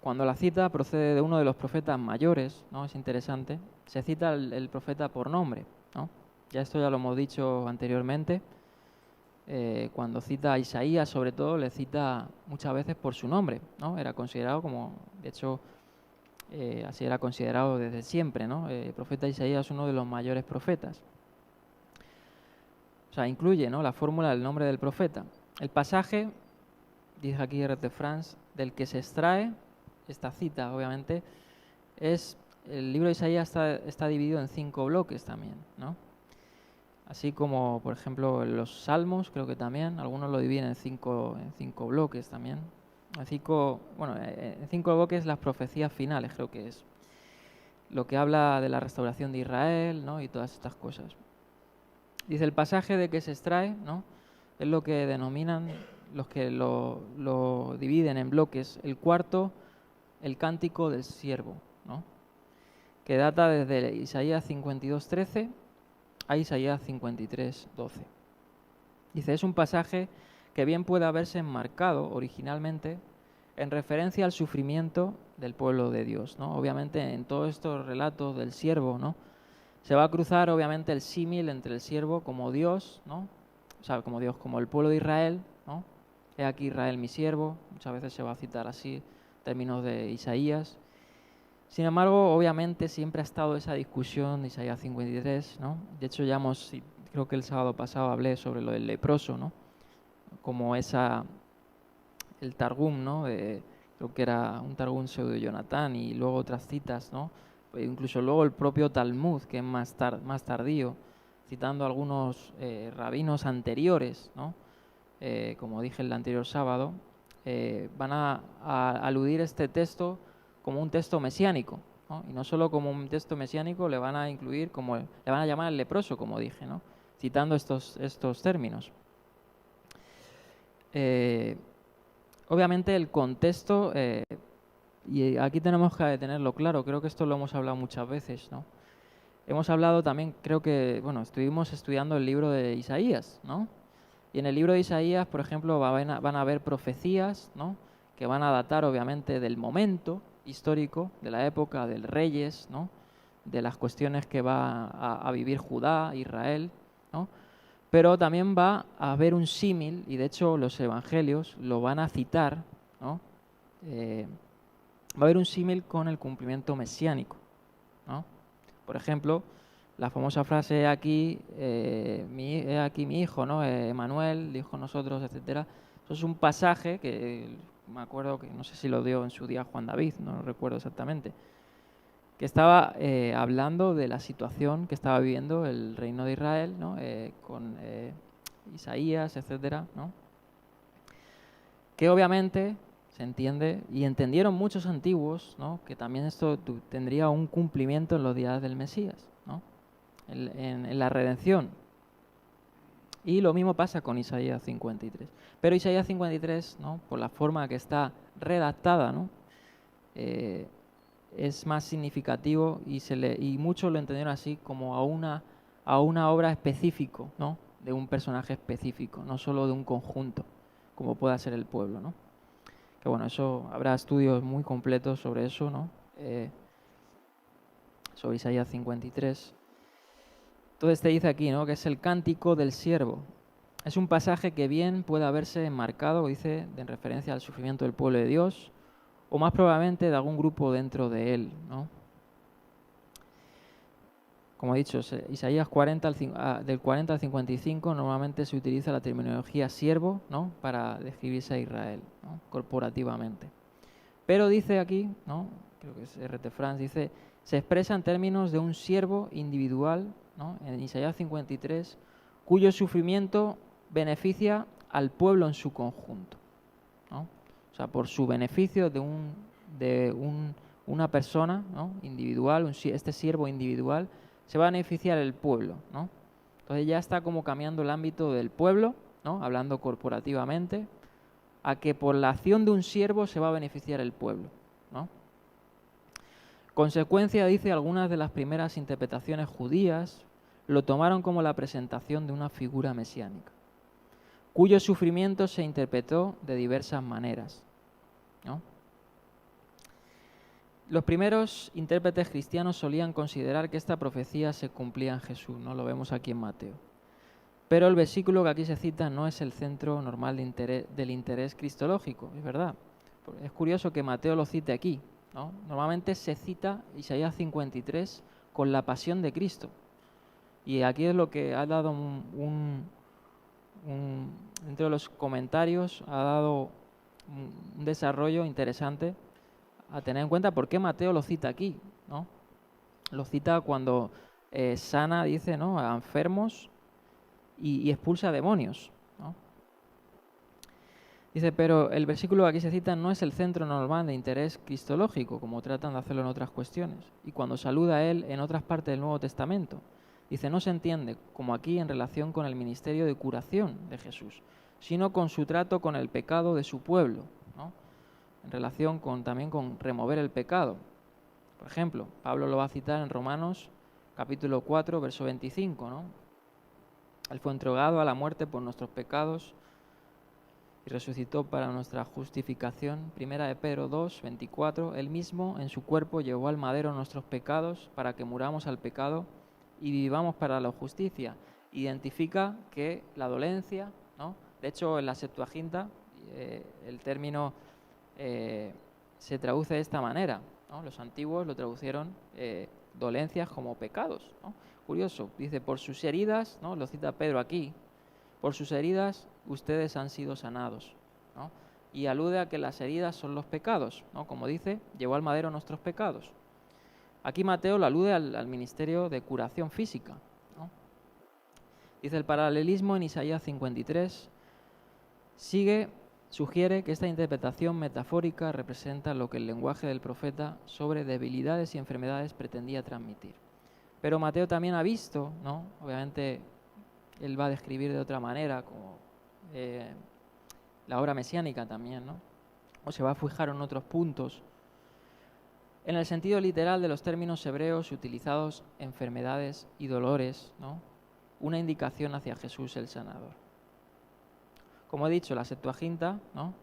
cuando la cita procede de uno de los profetas mayores, ¿no? Es interesante, se cita el profeta por nombre, ¿no? Ya esto ya lo hemos dicho anteriormente. Cuando cita a Isaías, sobre todo, le cita muchas veces por su nombre, ¿no? Era considerado como, de hecho, así era considerado desde siempre, ¿no? El profeta Isaías es uno de los mayores profetas. O sea, incluye, ¿no?, la fórmula del nombre del profeta. El pasaje, dice aquí R.T. France, del que se extrae esta cita, obviamente, es el libro de Isaías está dividido en 5 bloques también, ¿no? Así como, por ejemplo, los Salmos, creo que también, algunos lo dividen en cinco bloques también. En 5 bloques las profecías finales, creo que es. Lo que habla de la restauración de Israel, ¿no? Y todas estas cosas. Dice, el pasaje de que se extrae, ¿no?, es lo que denominan los que lo dividen en bloques. El cuarto, el cántico del siervo, ¿no?, que data desde Isaías 52:13 a Isaías 53:12. Dice, es un pasaje que bien puede haberse enmarcado originalmente en referencia al sufrimiento del pueblo de Dios, ¿no? Obviamente en todos estos relatos del siervo, ¿no?, se va a cruzar obviamente el símil entre el siervo como Dios, ¿no? O sea, como Dios, como el pueblo de Israel, ¿no? He aquí Israel mi siervo, muchas veces se va a citar así términos de Isaías. Sin embargo, obviamente siempre ha estado esa discusión de Isaías 53, ¿no? De hecho, creo que el sábado pasado hablé sobre lo del leproso, ¿no? Como el Targum, ¿no? Creo que era un Targum pseudo de Jonatán y luego otras citas, ¿no? Incluso luego el propio Talmud, que es más tardío, citando algunos rabinos anteriores, ¿no? Como dije el anterior sábado, van a aludir este texto como un texto mesiánico, ¿no? Y no solo como un texto mesiánico, le van a incluir le van a llamar el leproso, como dije, ¿no?, citando estos términos. Obviamente el contexto, y aquí tenemos que tenerlo claro, creo que esto lo hemos hablado muchas veces, ¿no? Hemos hablado también, creo que, estuvimos estudiando el libro de Isaías, ¿no? Y en el libro de Isaías, por ejemplo, van a haber profecías, ¿no?, que van a datar obviamente del momento histórico, de la época del reyes, ¿no?, de las cuestiones que va a vivir Judá, Israel, ¿no? Pero también va a haber un símil, y de hecho los evangelios lo van a citar, ¿no? Va a haber un símil con el cumplimiento mesiánico, ¿no? Por ejemplo, la famosa frase, he aquí mi hijo, ¿no? Emanuel, dijo nosotros, etcétera. Eso es un pasaje que me acuerdo que no sé si lo dio en su día Juan David, no lo recuerdo exactamente, que estaba hablando de la situación que estaba viviendo el reino de Israel, ¿no? Con Isaías, etcétera, ¿no? Que obviamente se entiende y entendieron muchos antiguos, ¿no? Que también esto tendría un cumplimiento en los días del Mesías, ¿no? En la redención. Y lo mismo pasa con Isaías 53. Pero Isaías 53, ¿no? Por la forma que está redactada, ¿no? Es más significativo y muchos lo entendieron así como a una obra específica, ¿no? De un personaje específico, no solo de un conjunto, como pueda ser el pueblo, ¿no? Que bueno, eso habrá estudios muy completos sobre eso, ¿no? Sobre Isaías 53. Entonces te dice aquí, ¿no? Que es el cántico del siervo. Es un pasaje que bien puede haberse enmarcado, dice, en referencia al sufrimiento del pueblo de Dios, o más probablemente de algún grupo dentro de él, ¿no? Como he dicho, Isaías 40 del 40 al 55 normalmente se utiliza la terminología siervo, ¿no? Para describirse a Israel, ¿no? Corporativamente. Pero dice aquí, ¿no? Creo que es R.T. France, dice, se expresa en términos de un siervo individual, ¿no? En Isaías 53, cuyo sufrimiento beneficia al pueblo en su conjunto, ¿no? O sea, por su beneficio una persona, ¿no? Individual, este siervo individual, se va a beneficiar el pueblo, ¿no? Entonces ya está como cambiando el ámbito del pueblo, ¿no? Hablando corporativamente, a que por la acción de un siervo se va a beneficiar el pueblo, ¿no? Consecuencia, dice, algunas de las primeras interpretaciones judías lo tomaron como la presentación de una figura mesiánica, cuyo sufrimiento se interpretó de diversas maneras, ¿no? Los primeros intérpretes cristianos solían considerar que esta profecía se cumplía en Jesús, ¿no? Lo vemos aquí en Mateo. Pero el versículo que aquí se cita no es el centro normal del interés cristológico, es verdad. Es curioso que Mateo lo cite aquí, ¿no? Normalmente se cita Isaías 53 con la pasión de Cristo. Y aquí es lo que ha dado entre los comentarios, ha dado un desarrollo interesante a tener en cuenta por qué Mateo lo cita aquí, ¿no? Lo cita cuando sana, dice, ¿no? A enfermos y expulsa demonios, ¿no? Dice, pero el versículo que aquí se cita no es el centro normal de interés cristológico, como tratan de hacerlo en otras cuestiones. Y cuando saluda a él en otras partes del Nuevo Testamento, dice, no se entiende como aquí en relación con el ministerio de curación de Jesús, sino con su trato con el pecado de su pueblo, ¿no? En relación también con remover el pecado. Por ejemplo, Pablo lo va a citar en Romanos capítulo 4, verso 25, ¿no? Él fue entregado a la muerte por nuestros pecados y resucitó para nuestra justificación. Primera de Pedro 2, 24, Él mismo en su cuerpo llevó al madero nuestros pecados para que muramos al pecado y vivamos para la justicia. Identifica que la dolencia, ¿no? De hecho, en la Septuaginta el término se traduce de esta manera, ¿no? Los antiguos lo traducieron dolencias como pecados, ¿no? Curioso, dice, por sus heridas, ¿no? Lo cita Pedro aquí, por sus heridas ustedes han sido sanados, ¿no? Y alude a que las heridas son los pecados, ¿no? Como dice, llevó al madero nuestros pecados. Aquí Mateo lo alude al ministerio de curación física, ¿no? Dice, el paralelismo en Isaías 53 sugiere que esta interpretación metafórica representa lo que el lenguaje del profeta sobre debilidades y enfermedades pretendía transmitir. Pero Mateo también ha visto, ¿no? Obviamente él va a describir de otra manera, como la obra mesiánica también, ¿no? O se va a fijar en otros puntos. En el sentido literal de los términos hebreos utilizados, enfermedades y dolores, ¿no? Una indicación hacia Jesús el sanador. Como he dicho, la Septuaginta, ¿no?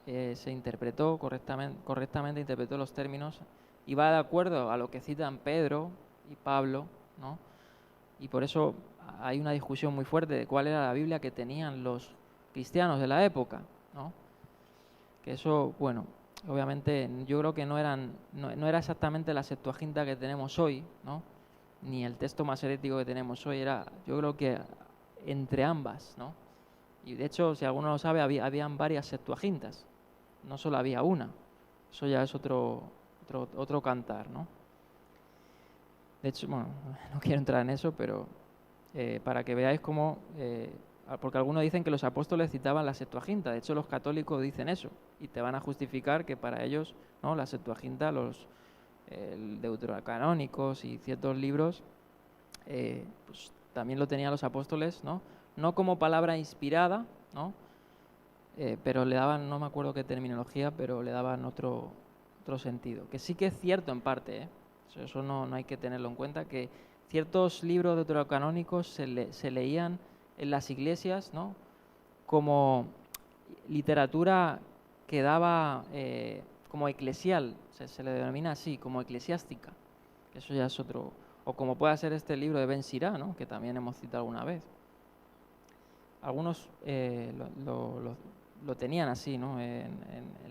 Se interpretó correctamente interpretó los términos y va de acuerdo a lo que citan Pedro y Pablo, ¿no? Y por eso hay una discusión muy fuerte de cuál era la Biblia que tenían los cristianos de la época, ¿no? Que eso, bueno, obviamente yo creo que no era exactamente la Septuaginta que tenemos hoy, ¿no? Ni el texto masorético que tenemos hoy, yo creo que entre ambas, ¿no? Y de hecho, si alguno lo sabe, habían varias Septuagintas. no solo había una. Eso ya es otro cantar, ¿no? De hecho, bueno, no quiero entrar en eso, pero para que veáis cómo... porque algunos dicen que los apóstoles citaban la Septuaginta. De hecho, los católicos dicen eso. Y te van a justificar que para ellos, ¿no?, la Septuaginta, los deuterocanónicos y ciertos libros, pues también lo tenían los apóstoles, ¿no? No como palabra inspirada, ¿no? Pero le daban, no me acuerdo qué terminología, pero le daban otro sentido. Que sí que es cierto en parte, ¿eh? Eso no hay que tenerlo en cuenta, que ciertos libros deuterocanónicos se leían en las iglesias, ¿no?, como literatura que daba como eclesial, se le denomina así, como eclesiástica. Eso ya es otro. O como puede ser este libro de Ben Sirá, ¿no?, que también hemos citado alguna vez. Algunos lo tenían así, ¿no?, en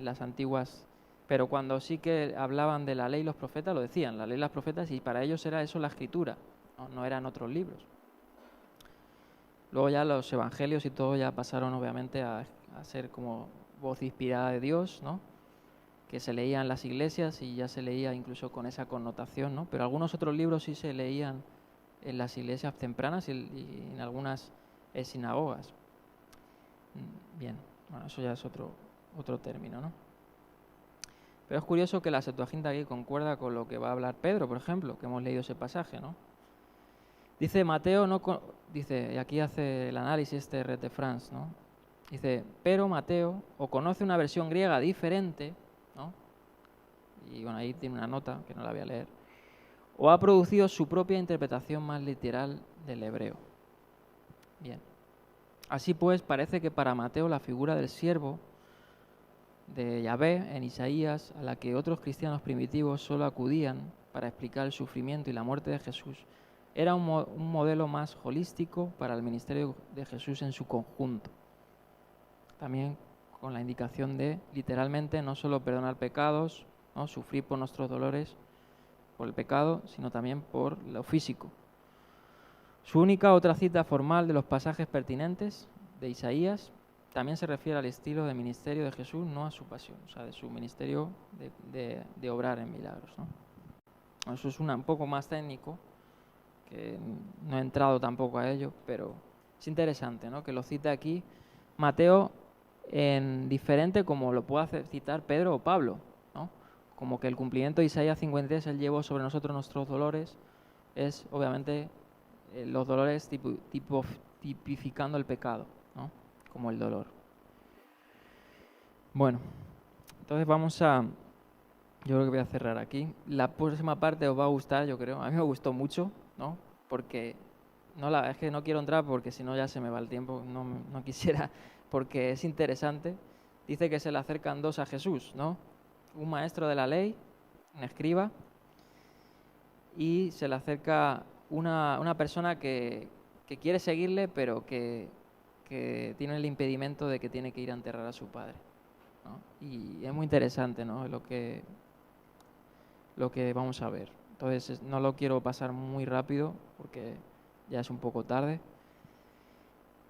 las antiguas, pero cuando sí que hablaban de la ley y los profetas, lo decían, la ley y los profetas, y para ellos era eso la escritura, no eran otros libros. Luego ya los evangelios y todo ya pasaron obviamente a ser como voz inspirada de Dios, ¿no?, que se leía en las iglesias y ya se leía incluso con esa connotación, ¿no? Pero algunos otros libros sí se leían en las iglesias tempranas y en algunas sinagogas. Bien, bueno, eso ya es otro término, ¿no? Pero es curioso que la Septuaginta aquí concuerda con lo que va a hablar Pedro, por ejemplo, que hemos leído ese pasaje, ¿no? Dice Mateo, dice, y aquí hace el análisis Red de France, ¿no? Dice, pero Mateo o conoce una versión griega diferente, ¿no? Y bueno, ahí tiene una nota que no la voy a leer, o ha producido su propia interpretación más literal del hebreo. Bien. Así pues, parece que para Mateo la figura del siervo de Yahvé en Isaías, a la que otros cristianos primitivos solo acudían para explicar el sufrimiento y la muerte de Jesús, era un modelo más holístico para el ministerio de Jesús en su conjunto. También con la indicación de, literalmente, no solo perdonar pecados, ¿no?, sufrir por nuestros dolores, por el pecado, sino también por lo físico. Su única otra cita formal de los pasajes pertinentes de Isaías también se refiere al estilo de ministerio de Jesús, no a su pasión, o sea, de su ministerio de obrar en milagros, ¿no? Eso es un poco más técnico, que no he entrado tampoco a ello, pero es interesante, ¿no?, que lo cita aquí Mateo en diferente como lo puede citar Pedro o Pablo, ¿no? Como que el cumplimiento de Isaías 53, Él llevó sobre nosotros nuestros dolores, es obviamente los dolores tipificando el pecado, ¿no?, como el dolor. Bueno, entonces yo creo que voy a cerrar aquí. La próxima parte os va a gustar, yo creo. A mí me gustó mucho, ¿no?, porque es que no quiero entrar porque si no ya se me va el tiempo, no quisiera, porque es interesante. Dice que se le acercan dos a Jesús, ¿no? Un maestro de la ley, un escriba, y se le acerca una persona que quiere seguirle, pero que tiene el impedimento de que tiene que ir a enterrar a su padre, ¿no? Y es muy interesante, ¿no?, lo que vamos a ver. Entonces no lo quiero pasar muy rápido porque ya es un poco tarde.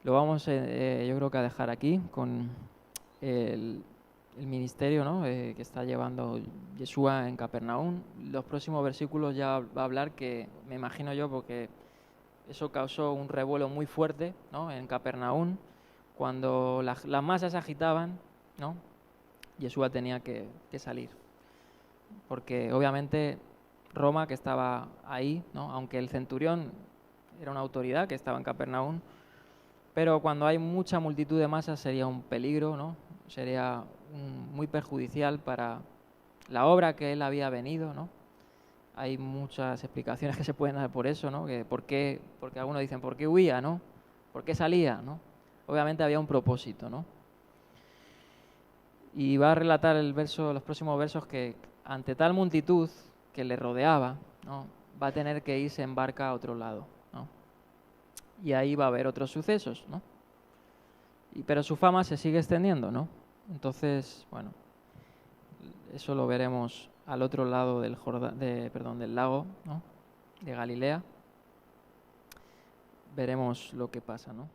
Lo vamos yo creo que a dejar aquí con el ministerio, ¿no?, que está llevando Yeshua en Capernaum. Los próximos versículos ya va a hablar, que me imagino yo, porque eso causó un revuelo muy fuerte, ¿no?, en Capernaum. Cuando las masas se agitaban, ¿no?, Yeshua tenía que salir. Porque obviamente Roma, que estaba ahí, ¿no?, aunque el centurión era una autoridad que estaba en Capernaum, pero cuando hay mucha multitud de masas sería un peligro, ¿no?, sería muy perjudicial para la obra que él había venido, ¿no? Hay muchas explicaciones que se pueden dar por eso, ¿no? Porque algunos dicen, ¿por qué huía, no? ¿Por qué salía, no? Obviamente había un propósito, ¿no? Y va a relatar los próximos versos, que ante tal multitud que le rodeaba, ¿no?, va a tener que irse en barca a otro lado, ¿no? Y ahí va a haber otros sucesos, ¿no? Pero su fama se sigue extendiendo, ¿no? Entonces, bueno, eso lo veremos al otro lado del lago, ¿no?, de Galilea. Veremos lo que pasa, ¿no?